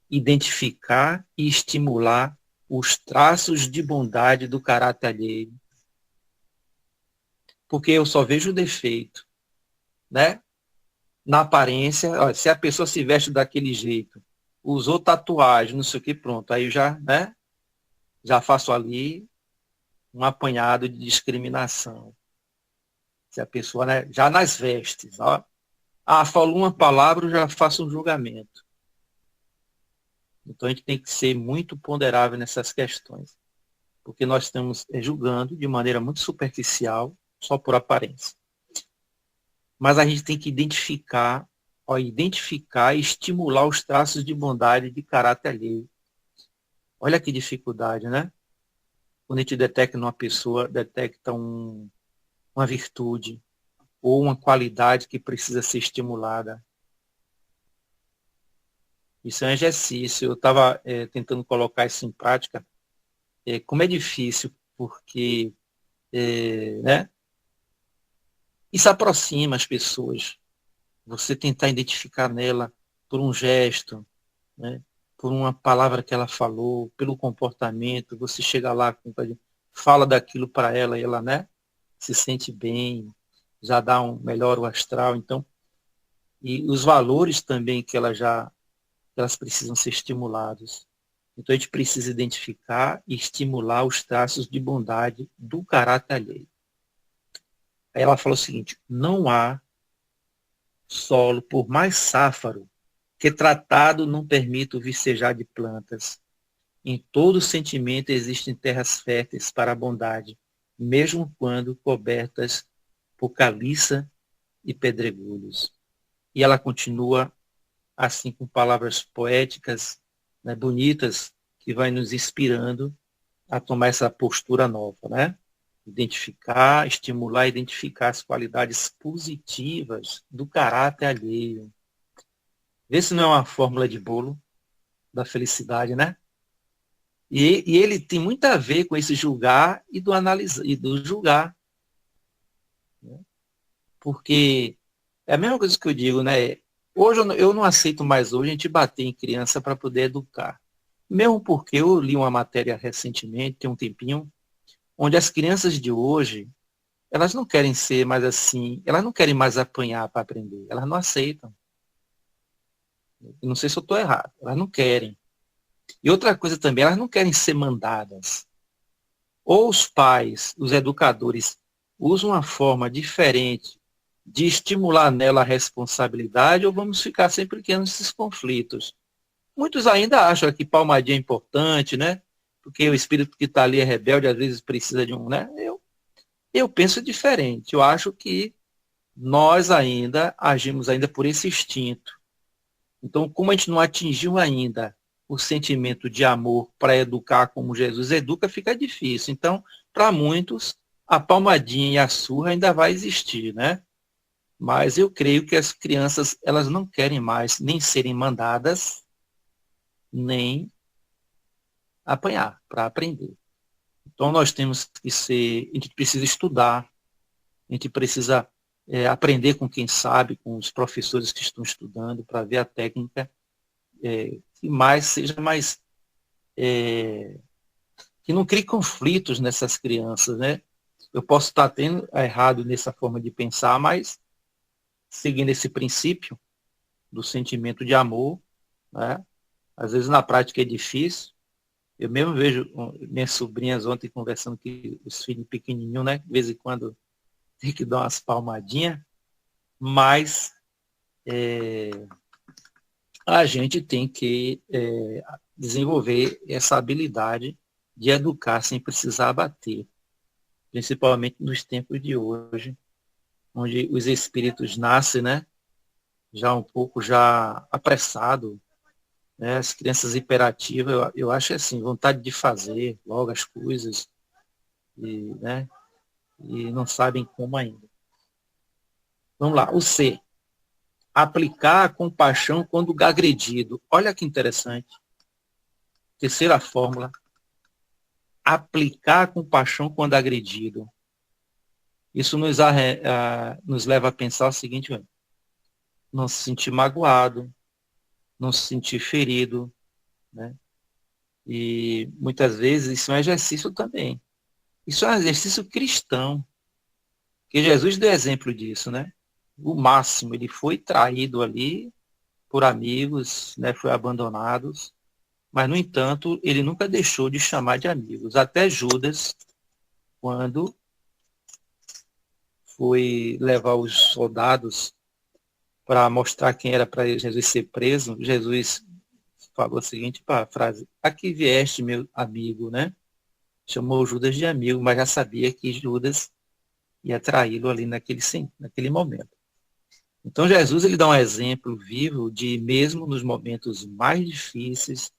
Identificar e estimular os traços de bondade do caráter alheio. Porque eu só vejo o defeito, né? Na aparência, olha, se a pessoa se veste daquele jeito, usou tatuagem, não sei o que, pronto. Aí eu já, né? Já faço ali um apanhado de discriminação. Se a pessoa, né, já nas vestes, ó, falou uma palavra, eu já faço um julgamento. Então a gente tem que ser muito ponderável nessas questões, porque nós estamos julgando de maneira muito superficial, só por aparência. Mas a gente tem que identificar e estimular os traços de bondade de caráter alheio. Olha que dificuldade, né? Quando a gente detecta numa pessoa, detecta uma virtude ou uma qualidade que precisa ser estimulada. Isso é um exercício. Eu estava tentando colocar isso em prática. Como é difícil, porque né? Isso aproxima as pessoas. Você tentar identificar nela por um gesto, né? Por uma palavra que ela falou, pelo comportamento, você chega lá, fala daquilo para ela e ela, né, se sente bem, já dá um melhor o astral. Então, e os valores também que elas precisam ser estimulados. Então a gente precisa identificar e estimular os traços de bondade do caráter alheio. Aí ela falou o seguinte: não há solo, por mais sáfaro, que tratado não permita o vicejar de plantas. Em todo sentimento existem terras férteis para a bondade, mesmo quando cobertas por caliça e pedregulhos. E ela continua assim com palavras poéticas, né, bonitas, que vai nos inspirando a tomar essa postura nova, né? Identificar, estimular, identificar as qualidades positivas do caráter alheio. Vê se não é uma fórmula de bolo da felicidade, né? E ele tem muito a ver com esse julgar e do analisar e do julgar, né? Porque é a mesma coisa que eu digo, né? Hoje eu não aceito mais hoje a gente bater em criança para poder educar. Mesmo porque eu li uma matéria recentemente, tem um tempinho, onde as crianças de hoje, elas não querem ser mais assim, elas não querem mais apanhar para aprender, elas não aceitam. Eu não sei se eu estou errado, elas não querem. E outra coisa também, elas não querem ser mandadas. Ou os pais, os educadores, usam uma forma diferente de estimular nela a responsabilidade, ou vamos ficar sempre criando esses conflitos. Muitos ainda acham que palmadinha é importante, né? Porque o espírito que está ali é rebelde, às vezes precisa de um, né? Eu penso diferente. Eu acho que nós ainda agimos ainda por esse instinto. Então, como a gente não atingiu ainda o sentimento de amor para educar como Jesus educa, fica difícil. Então, para muitos, a palmadinha e a surra ainda vai existir, né? Mas eu creio que as crianças, elas não querem mais nem serem mandadas, nem apanhar para aprender. Então, nós temos que ser, a gente precisa estudar, a gente precisa aprender com quem sabe, com os professores que estão estudando, para ver a técnica que mais seja mais que não crie conflitos nessas crianças, né? Eu posso estar tendo errado nessa forma de pensar, mas seguindo esse princípio do sentimento de amor, né? Às vezes na prática é difícil. Eu mesmo vejo minhas sobrinhas ontem conversando com os filhos pequenininhos, né? De vez em quando tem que dar umas palmadinhas, mas a gente tem que desenvolver essa habilidade de educar sem precisar bater, principalmente nos tempos de hoje, onde os espíritos nascem, né, já um pouco já apressado, né, as crianças hiperativas, eu acho assim, vontade de fazer logo as coisas, e, né, e não sabem como ainda. Vamos lá, o C. Aplicar a compaixão quando agredido. Olha que interessante. Terceira fórmula. Aplicar a compaixão quando agredido. Isso nos leva a pensar o seguinte, não se sentir magoado, não se sentir ferido, né? E muitas vezes isso é um exercício também. Isso é um exercício cristão, que Jesus deu exemplo disso, né? O máximo, ele foi traído ali por amigos, né? Foi abandonado, mas, no entanto, ele nunca deixou de chamar de amigos. Até Judas, quando foi levar os soldados para mostrar quem era para Jesus ser preso, Jesus falou a seguinte frase: aqui vieste, meu amigo, né? Chamou Judas de amigo, mas já sabia que Judas ia traí-lo ali naquele momento. Então Jesus, ele dá um exemplo vivo de, mesmo nos momentos mais difíceis,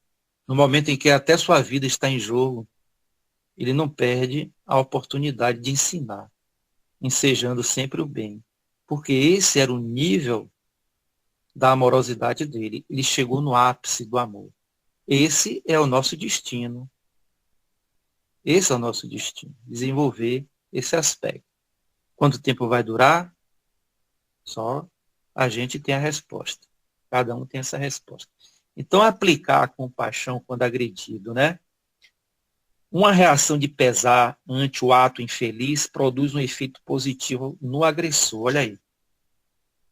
no momento em que até sua vida está em jogo, ele não perde a oportunidade de ensinar, ensejando sempre o bem. Porque esse era o nível da amorosidade dele. Ele chegou no ápice do amor. Esse é o nosso destino. Esse é o nosso destino, desenvolver esse aspecto. Quanto tempo vai durar? Só a gente tem a resposta. Cada um tem essa resposta. Então, aplicar a compaixão quando agredido, né? Uma reação de pesar ante o ato infeliz produz um efeito positivo no agressor. Olha aí.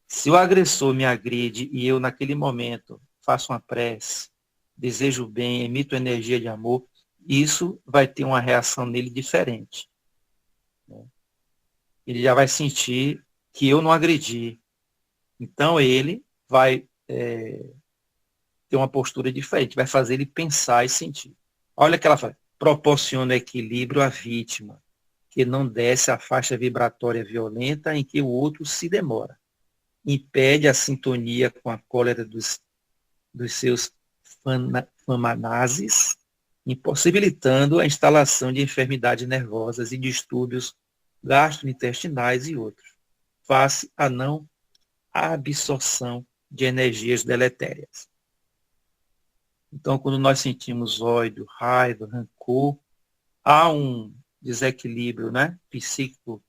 Se o agressor me agride e eu, naquele momento, faço uma prece, desejo bem, emito energia de amor, isso vai ter uma reação nele diferente. Ele já vai sentir que eu não agredi. Então, ele vai ter uma postura diferente, vai fazer ele pensar e sentir. Olha o que ela fala: proporciona equilíbrio à vítima, que não desce a faixa vibratória violenta em que o outro se demora. Impede a sintonia com a cólera dos seus famanazes, impossibilitando a instalação de enfermidades nervosas e distúrbios gastrointestinais e outros, face à não absorção de energias deletérias. Então, quando nós sentimos ódio, raiva, rancor, há um desequilíbrio, né, psíquico,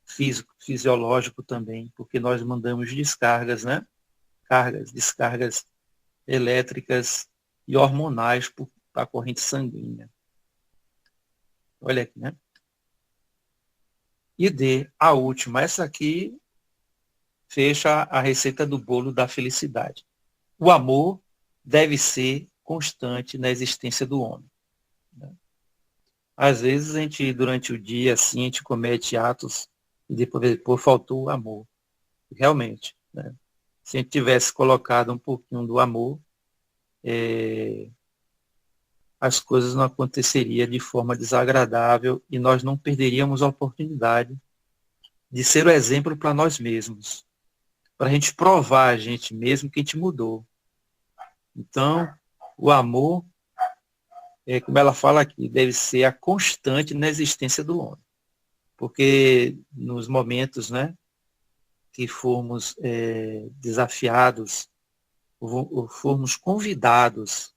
físico, fisiológico também, porque nós mandamos descargas, né, descargas elétricas e hormonais para a corrente sanguínea. Olha aqui, né? E D, a última, essa aqui fecha a receita do bolo da felicidade. O amor deve ser constante na existência do homem. Às vezes a gente, durante o dia, assim, a gente comete atos e depois faltou o amor. Realmente, né? Se a gente tivesse colocado um pouquinho do amor, as coisas não aconteceriam de forma desagradável e nós não perderíamos a oportunidade de ser o exemplo para nós mesmos, para a gente provar a gente mesmo que a gente mudou. Então, o amor, como ela fala aqui, deve ser a constante na existência do homem. Porque nos momentos, né, que formos desafiados, ou formos convidados,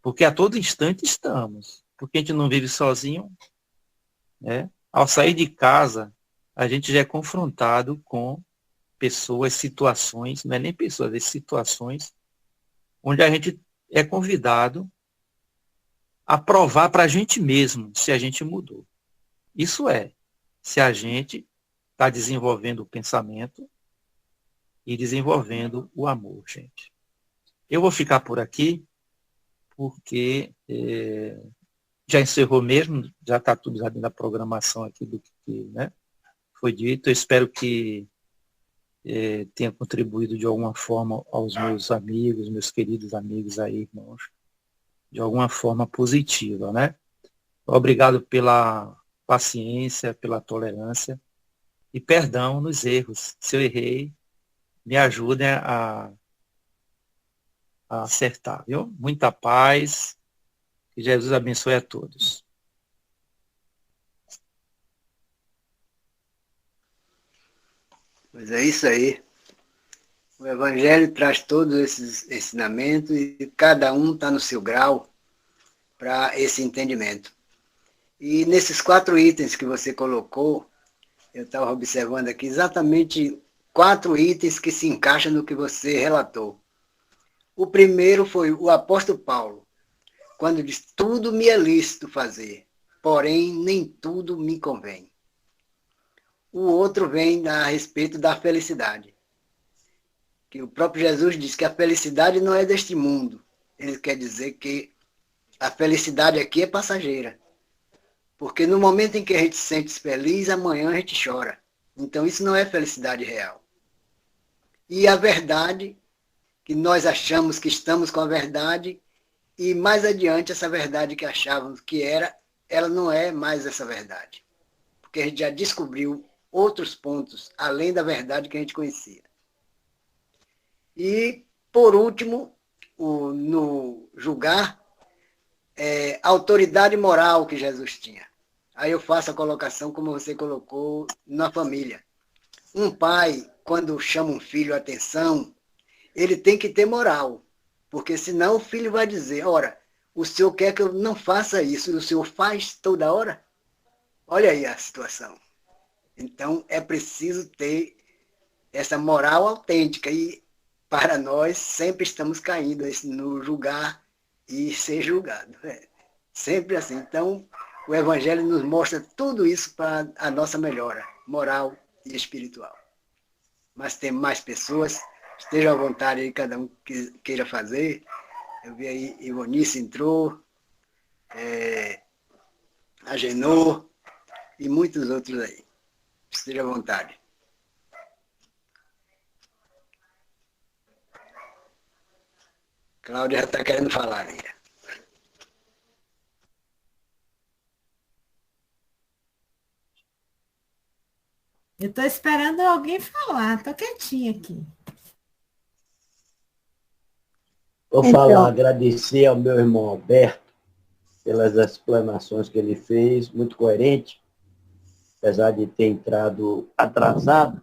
porque a todo instante estamos, porque a gente não vive sozinho, né? Ao sair de casa, a gente já é confrontado com pessoas, situações, não é nem pessoas, é situações, onde a gente é convidado a provar para a gente mesmo se a gente mudou. Isso se a gente está desenvolvendo o pensamento e desenvolvendo o amor, gente. Eu vou ficar por aqui, porque já encerrou mesmo, já está tudo já dentro da programação aqui do que, né, foi dito. Eu espero que tenha contribuído de alguma forma aos meus amigos, meus queridos amigos aí, irmãos, de alguma forma positiva, né? Obrigado pela paciência, pela tolerância e perdão nos erros. Se eu errei, me ajudem a acertar, viu? Muita paz, que Jesus abençoe a todos. Pois é isso aí. O Evangelho traz todos esses ensinamentos e cada um está no seu grau para esse entendimento. E nesses 4 itens que você colocou, eu estava observando aqui exatamente 4 itens que se encaixam no que você relatou. O primeiro foi o apóstolo Paulo, quando diz, tudo me é lícito fazer, porém nem tudo me convém. O outro vem a respeito da felicidade. Que o próprio Jesus diz que a felicidade não é deste mundo. Ele quer dizer que a felicidade aqui é passageira. Porque no momento em que a gente se sente feliz, amanhã a gente chora. Então isso não é felicidade real. E a verdade, que nós achamos que estamos com a verdade, e mais adiante essa verdade que achávamos que era, ela não é mais essa verdade. Porque a gente já descobriu outros pontos, além da verdade que a gente conhecia. E, por último, no julgar, a autoridade moral que Jesus tinha. Aí eu faço a colocação como você colocou na família. Um pai, quando chama um filho a atenção, ele tem que ter moral, porque senão o filho vai dizer, ora, o senhor quer que eu não faça isso, e o senhor faz toda hora? Olha aí a situação. Então, é preciso ter essa moral autêntica, e para nós sempre estamos caindo no julgar e ser julgado. Sempre assim. Então, o Evangelho nos mostra tudo isso para a nossa melhora moral e espiritual. Mas tem mais pessoas, esteja à vontade aí, cada um que queira fazer. Eu vi aí, Ivonice entrou, Agenor e muitos outros aí. Esteja à vontade. Cláudia já está querendo falar aí. Eu estou esperando alguém falar, estou quietinha aqui. Vou falar, agradecer ao meu irmão Alberto pelas explanações que ele fez, muito coerente, apesar de ter entrado atrasado,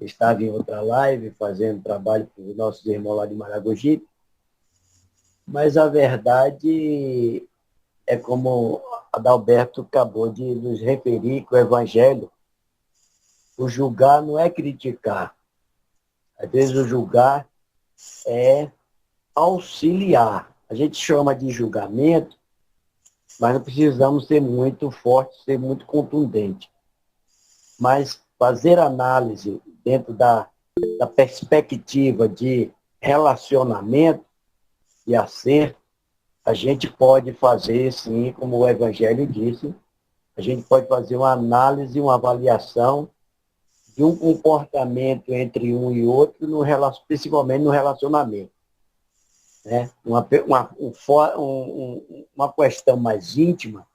estava em outra live fazendo trabalho com os nossos irmãos lá de Maragogi, mas a verdade é como Adalberto acabou de nos referir, que o Evangelho, o julgar não é criticar. Às vezes o julgar é auxiliar. A gente chama de julgamento, mas não precisamos ser muito fortes, ser muito contundente. Mas fazer análise dentro da perspectiva de relacionamento e acerto, a gente pode fazer, sim, como o Evangelho disse, a gente pode fazer uma análise, uma avaliação de um comportamento entre um e outro, principalmente no relacionamento. Né? Uma questão mais íntima,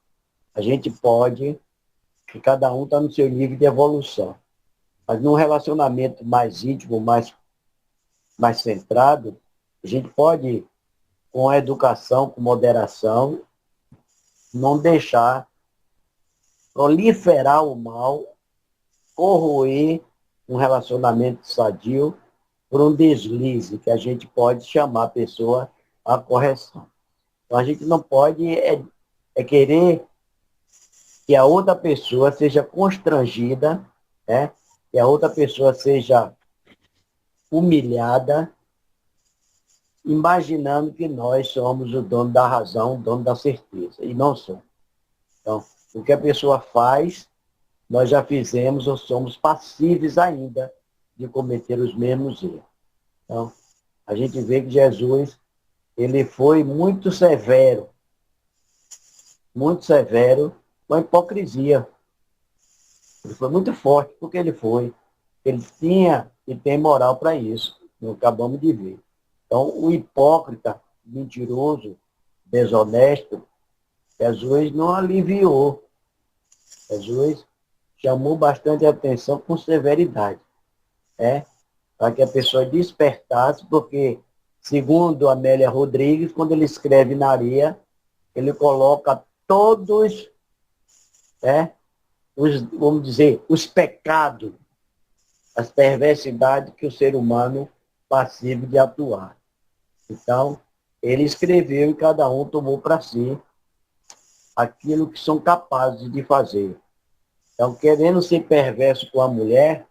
a gente pode, que cada um está no seu nível de evolução. Mas num relacionamento mais íntimo, mais centrado, a gente pode, com a educação, com moderação, não deixar proliferar o mal, corroer um relacionamento sadio por um deslize, que a gente pode chamar a pessoa à correção. Então, a gente não pode querer que a outra pessoa seja constrangida, né? Que a outra pessoa seja humilhada, imaginando que nós somos o dono da razão, o dono da certeza, e não somos. Então, o que a pessoa faz, nós já fizemos ou somos passíveis ainda de cometer os mesmos erros. Então, a gente vê que Jesus, ele foi muito severo com a hipocrisia. Ele foi muito forte, porque ele foi. Ele tinha e tem moral para isso. Nós acabamos de ver. Então, o hipócrita, mentiroso, desonesto, Jesus não aliviou. Jesus chamou bastante atenção com severidade, para que a pessoa despertasse, porque, segundo Amélia Rodrigues, quando ele escreve na areia, ele coloca todos, vamos dizer, os pecados. as perversidades que o ser humano passivo de atuar. Então, ele escreveu e cada um tomou para si aquilo que são capazes de fazer. Então, querendo ser perverso com a mulher,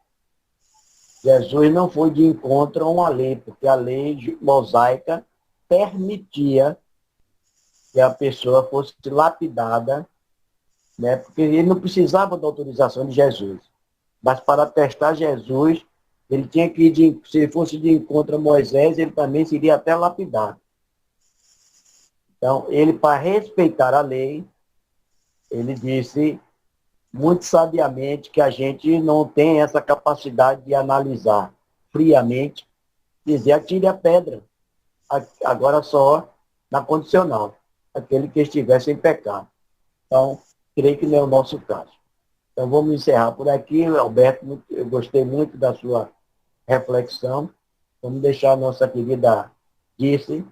Jesus não foi de encontro a uma lei, porque a lei mosaica permitia que a pessoa fosse lapidada, né? Porque ele não precisava da autorização de Jesus. Mas para testar Jesus, ele tinha que ir, se ele fosse de encontro a Moisés, ele também seria até lapidado. Então, ele, para respeitar a lei, ele disse muito sabiamente que a gente não tem essa capacidade de analisar friamente, dizer atire a pedra, agora só na condicional, aquele que estivesse em pecado. Então, creio que não é o nosso caso. Então, vamos encerrar por aqui. Alberto, eu gostei muito da sua reflexão. Vamos deixar a nossa querida Dirce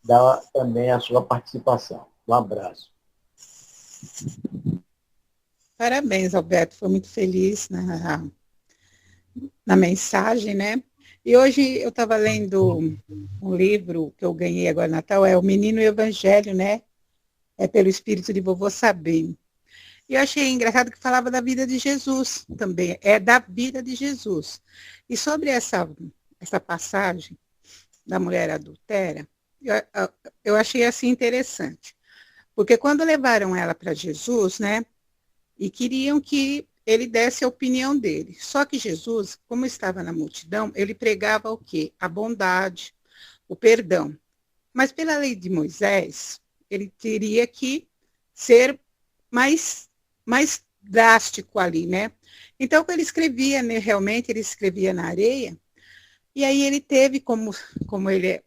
dar também a sua participação. Um abraço. Parabéns, Alberto. Foi muito feliz na mensagem, né? E hoje eu estava lendo um livro que eu ganhei agora no Natal, é O Menino e o Evangelho, né? É pelo Espírito de Vovô Sabino. E eu achei engraçado que falava da vida de Jesus também, é da vida de Jesus. E sobre essa passagem da mulher adultera, eu achei assim interessante. Porque quando levaram ela para Jesus, né, e queriam que ele desse a opinião dele. Só que Jesus, como estava na multidão, ele pregava o quê? A bondade, o perdão. Mas pela lei de Moisés, ele teria que ser mais drástico ali, né? Então, ele escrevia, né, realmente, ele escrevia na areia, e aí ele teve, como ele é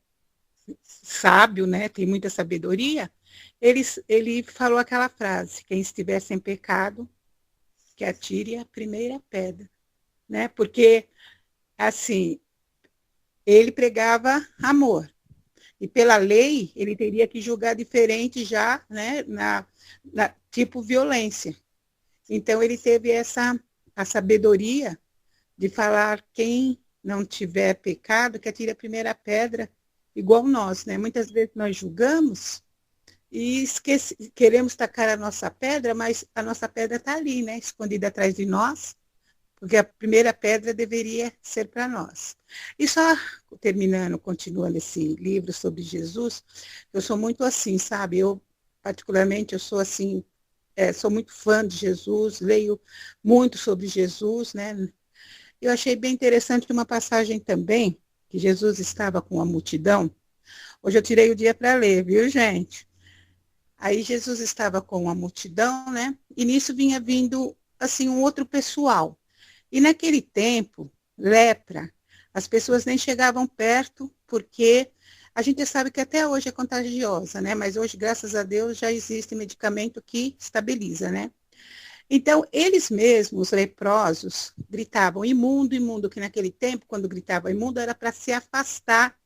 sábio, né, tem muita sabedoria, ele falou aquela frase: quem estiver sem pecado, que atire a primeira pedra, né? Porque, assim, ele pregava amor. E pela lei, ele teria que julgar diferente já, né, tipo violência. Então, ele teve a sabedoria de falar: quem não tiver pecado, que atire a primeira pedra, igual nós, né? Muitas vezes nós julgamos e queremos tacar a nossa pedra, mas a nossa pedra está ali, né? Escondida atrás de nós, porque a primeira pedra deveria ser para nós. E só terminando, continuando esse livro sobre Jesus, eu sou muito assim, sabe? Eu, particularmente, eu sou assim, sou muito fã de Jesus, leio muito sobre Jesus, né? Eu achei bem interessante uma passagem também, que Jesus estava com a multidão. Hoje eu tirei o dia para ler, viu, gente? Aí Jesus estava com a multidão, né? E nisso vinha vindo, assim, um outro pessoal. E naquele tempo, lepra, as pessoas nem chegavam perto, porque a gente sabe que até hoje é contagiosa, né? Mas hoje, graças a Deus, já existe medicamento que estabiliza, né? Então, eles mesmos, os leprosos, gritavam imundo, imundo, que naquele tempo, quando gritavam imundo, era para se afastar,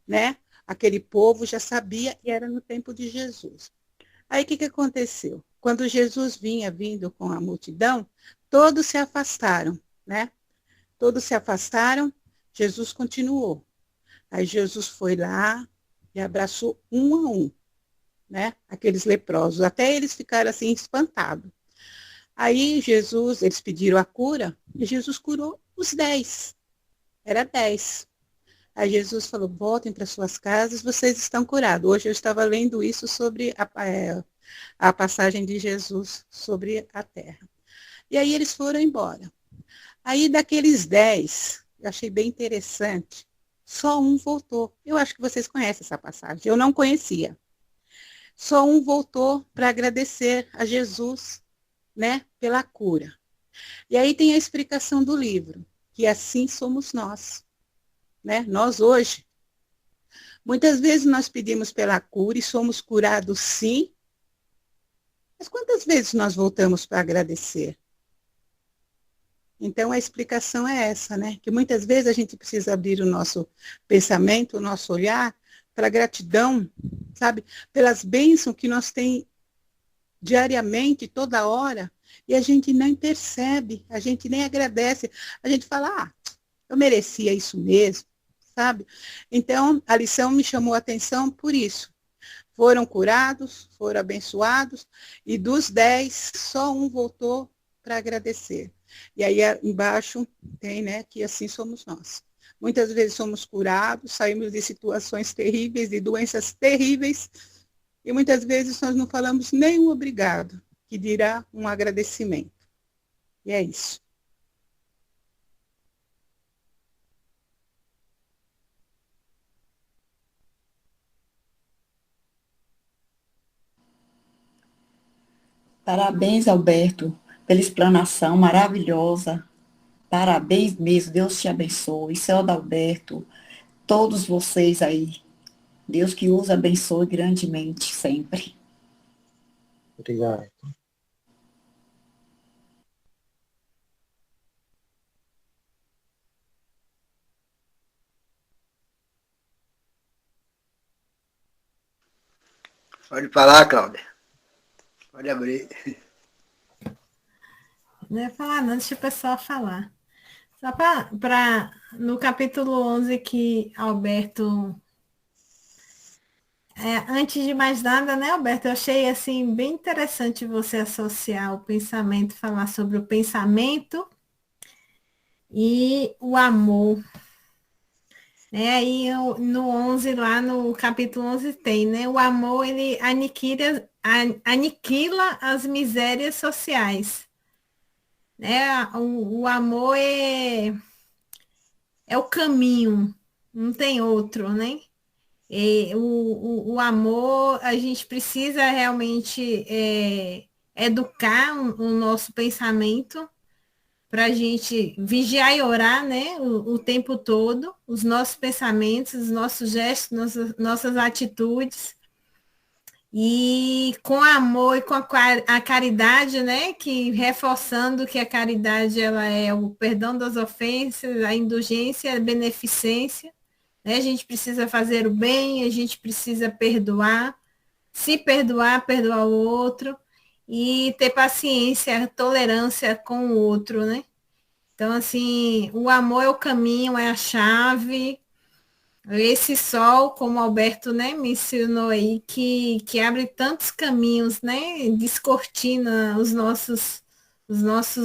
né? Aquele povo já sabia, e era no tempo de Jesus. Aí, o que aconteceu? Quando Jesus vinha vindo com a multidão, todos se afastaram, né? Todos se afastaram, Jesus continuou. Aí Jesus foi lá e abraçou um a um, né? Aqueles leprosos, até eles ficaram assim espantados. Aí Jesus, eles pediram a cura, e Jesus curou os 10. Era 10. Aí Jesus falou: voltem para suas casas, vocês estão curados. Hoje eu estava lendo isso sobre a passagem de Jesus sobre a terra. E aí eles foram embora. Aí daqueles 10, eu achei bem interessante, só um voltou. Eu acho que vocês conhecem essa passagem, eu não conhecia. Só um voltou para agradecer a Jesus, né, pela cura. E aí tem a explicação do livro, que assim somos nós, né? Nós hoje, muitas vezes nós pedimos pela cura e somos curados sim, mas quantas vezes nós voltamos para agradecer? Então a explicação é essa, né? Que muitas vezes a gente precisa abrir o nosso pensamento, o nosso olhar para a gratidão, sabe? Pelas bênçãos que nós temos diariamente, toda hora, E a gente nem percebe, a gente nem agradece. A gente fala, eu merecia isso mesmo, sabe? Então, a lição me chamou a atenção por isso. Foram curados, foram abençoados, e dos 10, só um voltou para agradecer. E aí embaixo tem, né, que assim somos nós. Muitas vezes somos curados, saímos de situações terríveis, de doenças terríveis, e muitas vezes nós não falamos nem um obrigado, que dirá um agradecimento. E é isso. Parabéns, Alberto, pela explanação maravilhosa. Parabéns mesmo, Deus te abençoe. Seu Adalberto, todos vocês aí. Deus que os abençoe grandemente sempre. Obrigado. Pode falar, Cláudia. Pode abrir. Não ia falar não, deixa o pessoal falar. Só no capítulo 11 que Alberto... antes de mais nada, né, Alberto, eu achei assim bem interessante você associar o pensamento, falar sobre o pensamento e o amor. Aí no 11, lá no capítulo 11 tem, né? O amor, ele aniquila as misérias sociais. O amor é o caminho, não tem outro, né? O amor, a gente precisa realmente educar o nosso pensamento para a gente vigiar e orar, né, o tempo todo, os nossos pensamentos, os nossos gestos, nossas atitudes, e com amor e com a caridade, né, que reforçando que a caridade ela é o perdão das ofensas, a indulgência, a beneficência, né, a gente precisa fazer o bem, a gente precisa perdoar, se perdoar, perdoar o outro, e ter paciência, tolerância com o outro, né? Então, assim, o amor é o caminho, é a chave. Esse sol, como o Alberto, né, me ensinou aí, que abre tantos caminhos, né? Descortina os nossos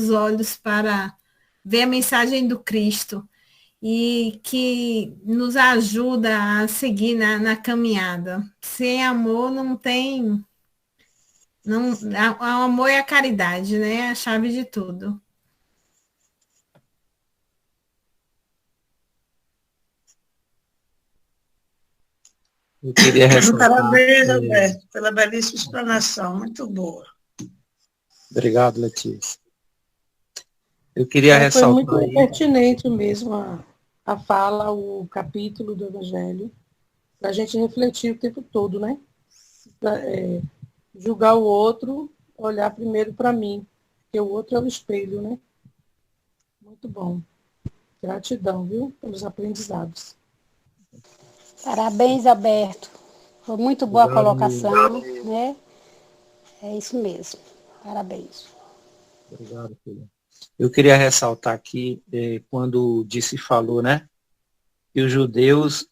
olhos para ver a mensagem do Cristo e que nos ajuda a seguir na caminhada. Sem amor não tem... Não, o amor é a caridade, né? É a chave de tudo. Eu queria ressaltar... Parabéns, Alberto, pela belíssima explanação, muito boa. Obrigado, Letícia. Eu queria ressaltar... Foi muito pertinente mesmo a fala, o capítulo do Evangelho, para a gente refletir o tempo todo, né? Julgar o outro, olhar primeiro para mim, porque o outro é o espelho, né? Muito bom. Gratidão, viu, pelos aprendizados. Parabéns, Alberto. Foi muito boa a colocação, né? É isso mesmo. Parabéns. Obrigado, filha. Eu queria ressaltar aqui, quando disse e falou, né? Que os judeus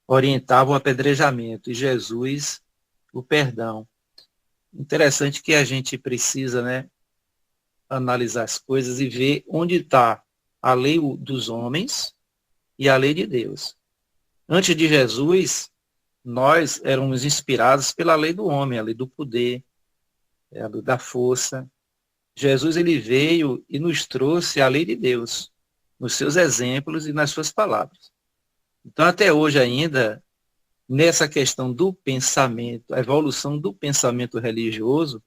orientavam o apedrejamento e Jesus o perdão. Interessante que a gente precisa, né, analisar as coisas e ver onde está a lei dos homens e a lei de Deus. Antes de Jesus, nós éramos inspirados pela lei do homem, a lei do poder, a lei da força. Jesus ele veio e nos trouxe a lei de Deus, nos seus exemplos e nas suas palavras. Então, até hoje ainda, nessa questão do pensamento, a evolução do pensamento religioso,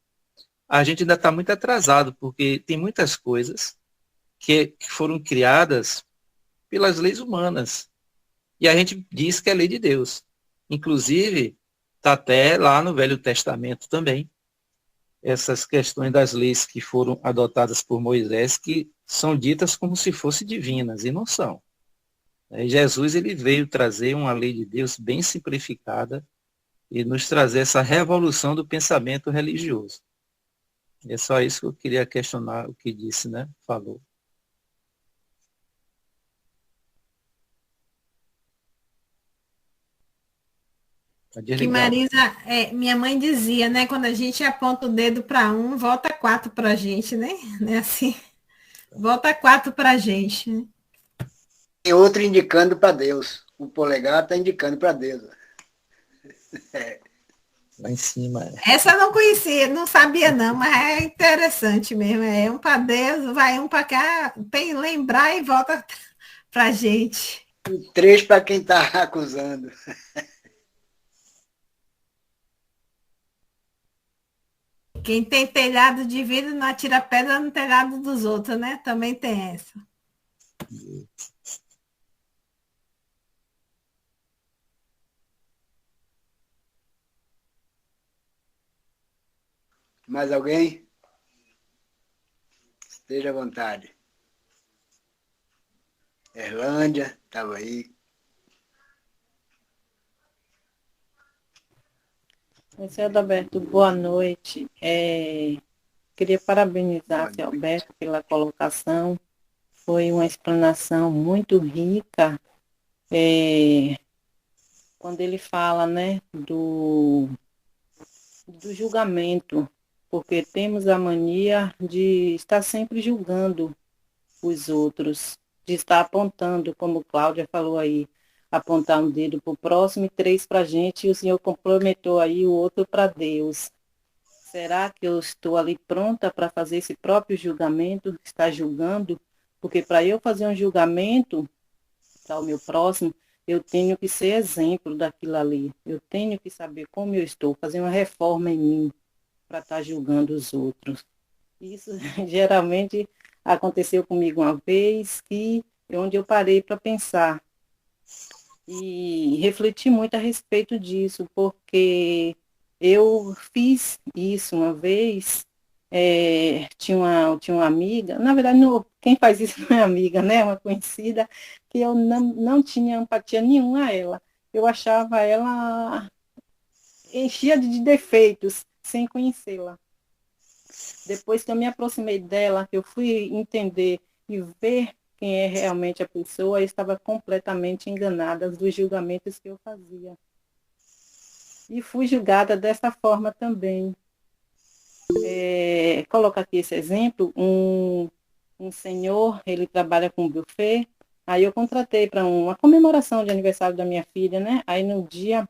a gente ainda está muito atrasado, porque tem muitas coisas que foram criadas pelas leis humanas. E a gente diz que é lei de Deus. Inclusive, está até lá no Velho Testamento também, essas questões das leis que foram adotadas por Moisés, que são ditas como se fossem divinas, e não são. Jesus ele veio trazer uma lei de Deus bem simplificada e nos trazer essa revolução do pensamento religioso. É só isso que eu queria questionar o que disse, né? Falou. Tá Que desligado. Marisa, minha mãe dizia, né? Quando a gente aponta o dedo para um, volta quatro para a gente, né? Não é assim? Volta quatro para a gente, né? Tem outro indicando para Deus. O polegar está indicando para Deus. É. Lá em cima. Essa eu não conhecia, não sabia não, mas é interessante mesmo. É um para Deus, vai um para cá, tem lembrar e volta para a gente. E 3 para quem está acusando. Quem tem telhado de vidro não atira pedra no telhado dos outros, né? Também tem essa. Mais alguém? Esteja à vontade. Erlândia, estava aí. Seu Adalberto, boa noite. Queria parabenizar seu Alberto pela colocação. Foi uma explanação muito rica. Quando ele fala, né, do julgamento, porque temos a mania de estar sempre julgando os outros, de estar apontando, como Cláudia falou aí, apontar um dedo para o próximo e 3 para a gente, e o Senhor complementou aí o outro para Deus. Será que eu estou ali pronta para fazer esse próprio julgamento, estar julgando? Porque para eu fazer um julgamento para o meu próximo, eu tenho que ser exemplo daquilo ali. Eu tenho que saber como eu estou, fazer uma reforma em mim para estar julgando os outros. Isso geralmente aconteceu comigo uma vez, onde eu parei para pensar e refleti muito a respeito disso, porque eu fiz isso uma vez, tinha uma amiga, na verdade não, quem faz isso não é amiga, né? É uma conhecida, que eu não tinha empatia nenhuma a ela. Eu achava ela enchia de defeitos, sem conhecê-la. Depois que eu me aproximei dela, eu fui entender e ver quem é realmente a pessoa, eu estava completamente enganada dos julgamentos que eu fazia. E fui julgada dessa forma também. Coloco aqui esse exemplo, um senhor, ele trabalha com buffet, aí eu contratei para uma comemoração de aniversário da minha filha, né? Aí no dia,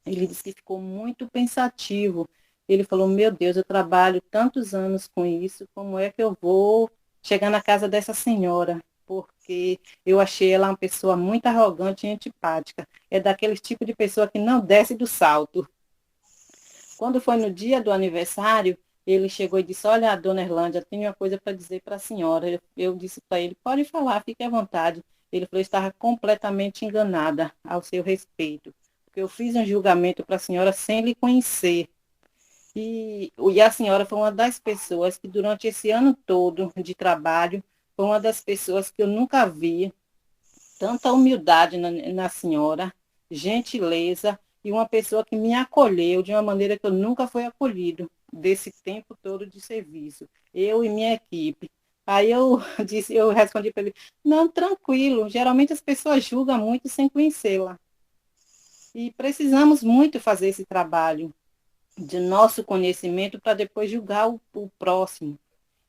ele disse que ficou muito pensativo. Ele falou, meu Deus, eu trabalho tantos anos com isso, como é que eu vou chegar na casa dessa senhora? Porque eu achei ela uma pessoa muito arrogante e antipática. É daquele tipo de pessoa que não desce do salto. Quando foi no dia do aniversário, ele chegou e disse, olha, dona Erlândia, tenho uma coisa para dizer para a senhora. Eu disse para ele, pode falar, fique à vontade. Ele falou, eu estava completamente enganada ao seu respeito, porque eu fiz um julgamento para a senhora sem lhe conhecer. E a senhora foi uma das pessoas que durante esse ano todo de trabalho, foi uma das pessoas que eu nunca vi tanta humildade na senhora, gentileza, e uma pessoa que me acolheu de uma maneira que eu nunca fui acolhido desse tempo todo de serviço, eu e minha equipe. Aí eu respondi para ele, não, tranquilo, geralmente as pessoas julgam muito sem conhecê-la. E precisamos muito fazer esse trabalho de nosso conhecimento para depois julgar o próximo.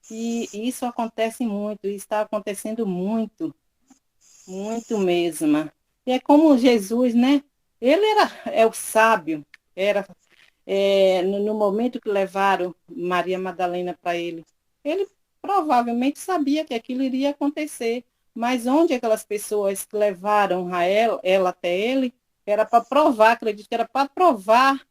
E isso acontece muito, está acontecendo muito, muito mesmo. E é como Jesus, né? Ele é o sábio, no momento que levaram Maria Madalena para ele provavelmente sabia que aquilo iria acontecer, mas onde aquelas pessoas que levaram ela até ele, era para provar, acredito que era para provar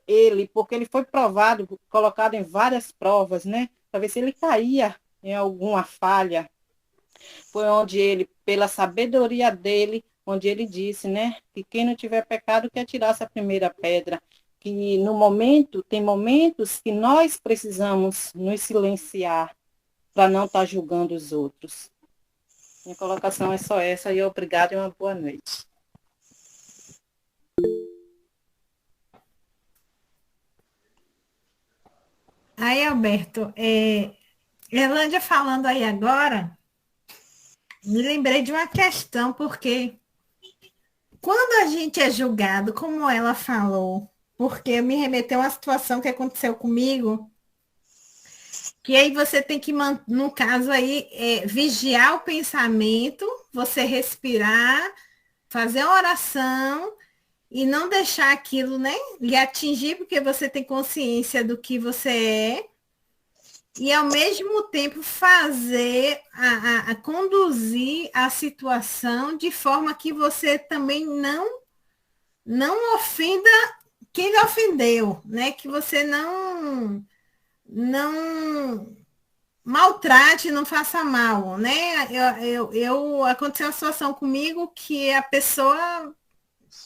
ele, porque ele foi provado, colocado em várias provas, né? Para ver se ele caía em alguma falha. Foi onde ele, pela sabedoria dele, onde ele disse, né? Que quem não tiver pecado, que atirasse a primeira pedra. Que no momento, tem momentos que nós precisamos nos silenciar para não estar julgando os outros. Minha colocação é só essa e obrigada e uma boa noite. Aí, Alberto, Erlândia falando aí agora, me lembrei de uma questão, porque quando a gente é julgado, como ela falou, porque me remeteu a uma situação que aconteceu comigo, que aí você tem que, no caso aí, vigiar o pensamento, você respirar, fazer uma oração e não deixar aquilo, né, lhe atingir, porque você tem consciência do que você é, e ao mesmo tempo fazer, a conduzir a situação de forma que você também não ofenda quem lhe ofendeu, né, que você não maltrate, não faça mal, né? Aconteceu uma situação comigo que a pessoa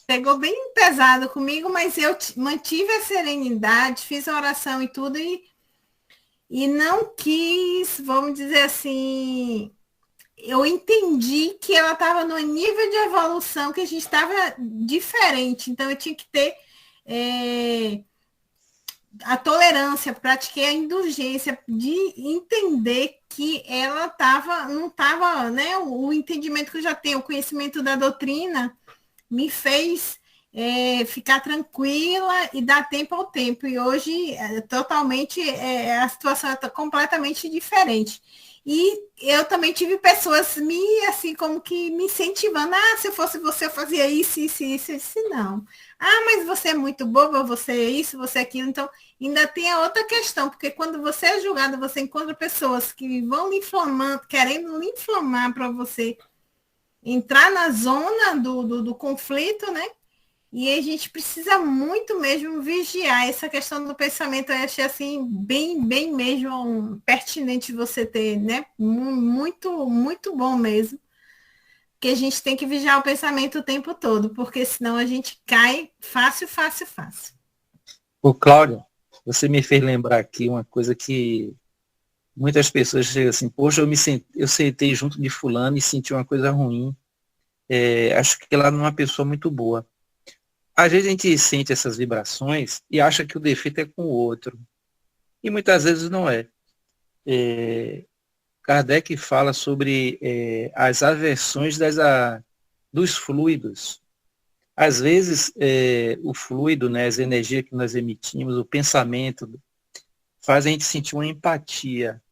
pegou bem pesado comigo, mas eu mantive a serenidade, fiz a oração e tudo, e não quis, vamos dizer assim, eu entendi que ela estava no nível de evolução que a gente estava diferente, então eu tinha que ter a tolerância, pratiquei a indulgência de entender que ela não estava, né? O entendimento que eu já tenho, o conhecimento da doutrina me fez ficar tranquila e dar tempo ao tempo. E hoje, totalmente, a situação está completamente diferente. E eu também tive pessoas assim, como que me incentivando. Se eu fosse você, eu fazia isso, isso, isso. Eu disse, não. Mas você é muito boba, você é isso, você é aquilo. Então, ainda tem a outra questão, porque quando você é julgado, você encontra pessoas que vão lhe inflamando, querendo lhe inflamar para você entrar na zona do conflito, né? E a gente precisa muito mesmo vigiar essa questão do pensamento. Eu achei assim, bem mesmo pertinente você ter, né? Muito, muito bom mesmo. Que a gente tem que vigiar o pensamento o tempo todo, porque senão a gente cai fácil. Ô, Cláudia, você me fez lembrar aqui uma coisa que muitas pessoas chegam assim, poxa, eu sentei junto de fulano e senti uma coisa ruim. Acho que ela não é uma pessoa muito boa. Às vezes a gente sente essas vibrações e acha que o defeito é com o outro. E muitas vezes não é. Kardec fala sobre as aversões dos fluidos. Às vezes, o fluido, né, as energias que nós emitimos, o pensamento, faz a gente sentir uma empatia.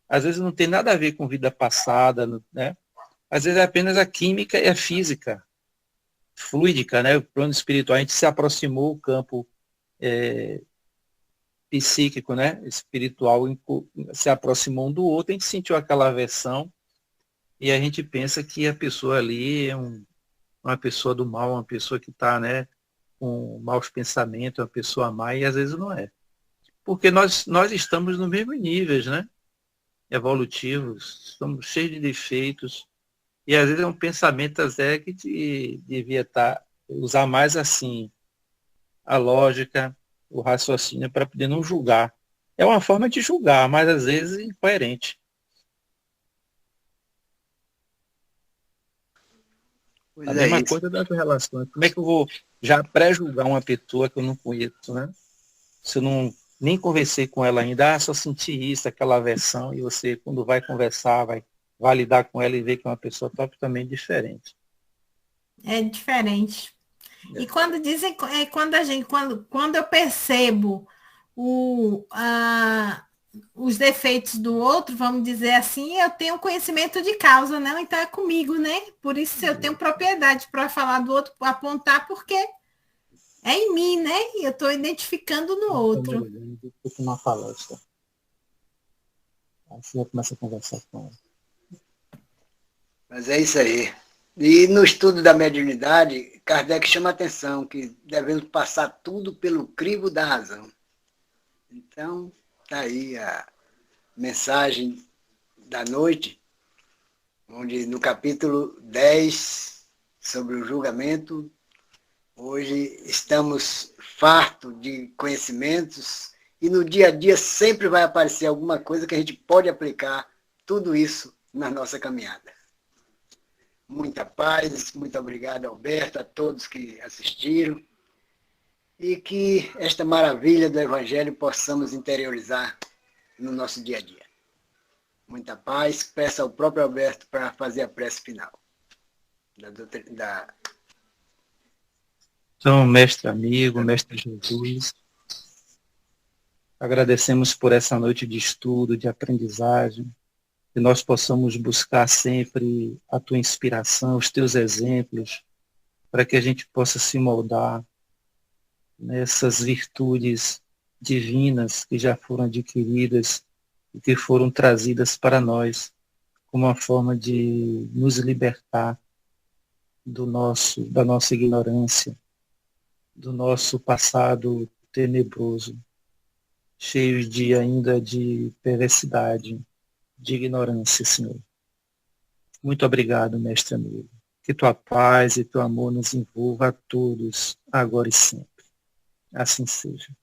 Às vezes não tem nada a ver com vida passada, né? Às vezes é apenas a química e a física, fluídica, né? O plano espiritual, a gente se aproximou do campo psíquico, né? Espiritual, se aproximou um do outro, a gente sentiu aquela aversão e a gente pensa que a pessoa ali é uma pessoa do mal, uma pessoa que está, né, com maus pensamentos, uma pessoa má, e às vezes não é. Porque nós estamos no mesmo níveis, né? Evolutivos, estamos cheios de defeitos, e às vezes é um pensamento até que devia usar mais assim a lógica, o raciocínio, para poder não julgar. É uma forma de julgar, mas às vezes incoerente. Pois A é mesma isso. coisa das relações. Como é que eu vou já pré-julgar uma pessoa que eu não conheço, né? Se eu nem conversei com ela ainda, só senti isso, aquela aversão, e você, quando vai conversar, vai lidar com ela e ver que é uma pessoa totalmente diferente. É diferente. E quando dizem, quando eu percebo os defeitos do outro, vamos dizer assim, eu tenho conhecimento de causa, né? Então é comigo, né? Por isso eu tenho propriedade para falar do outro, apontar, porque é em mim, né? E eu estou identificando no outro. Uma palestra. Aí você começa a conversar com ela. Mas é isso aí. E no estudo da mediunidade, Kardec chama a atenção que devemos passar tudo pelo crivo da razão. Então, está aí a mensagem da noite, onde no capítulo 10, sobre o julgamento, hoje estamos fartos de conhecimentos e no dia a dia sempre vai aparecer alguma coisa que a gente pode aplicar tudo isso na nossa caminhada. Muita paz, muito obrigado, Alberto, a todos que assistiram, e que esta maravilha do Evangelho possamos interiorizar no nosso dia a dia. Muita paz. Peço ao próprio Alberto para fazer a prece final. Então, mestre amigo, mestre Jesus, agradecemos por essa noite de estudo, de aprendizagem, que nós possamos buscar sempre a tua inspiração, os teus exemplos, para que a gente possa se moldar nessas virtudes divinas que já foram adquiridas e que foram trazidas para nós como uma forma de nos libertar da nossa ignorância, do nosso passado tenebroso, cheio ainda de perversidade, de ignorância, Senhor. Muito obrigado, mestre amigo. Que tua paz e teu amor nos envolva a todos, agora e sempre. Assim seja.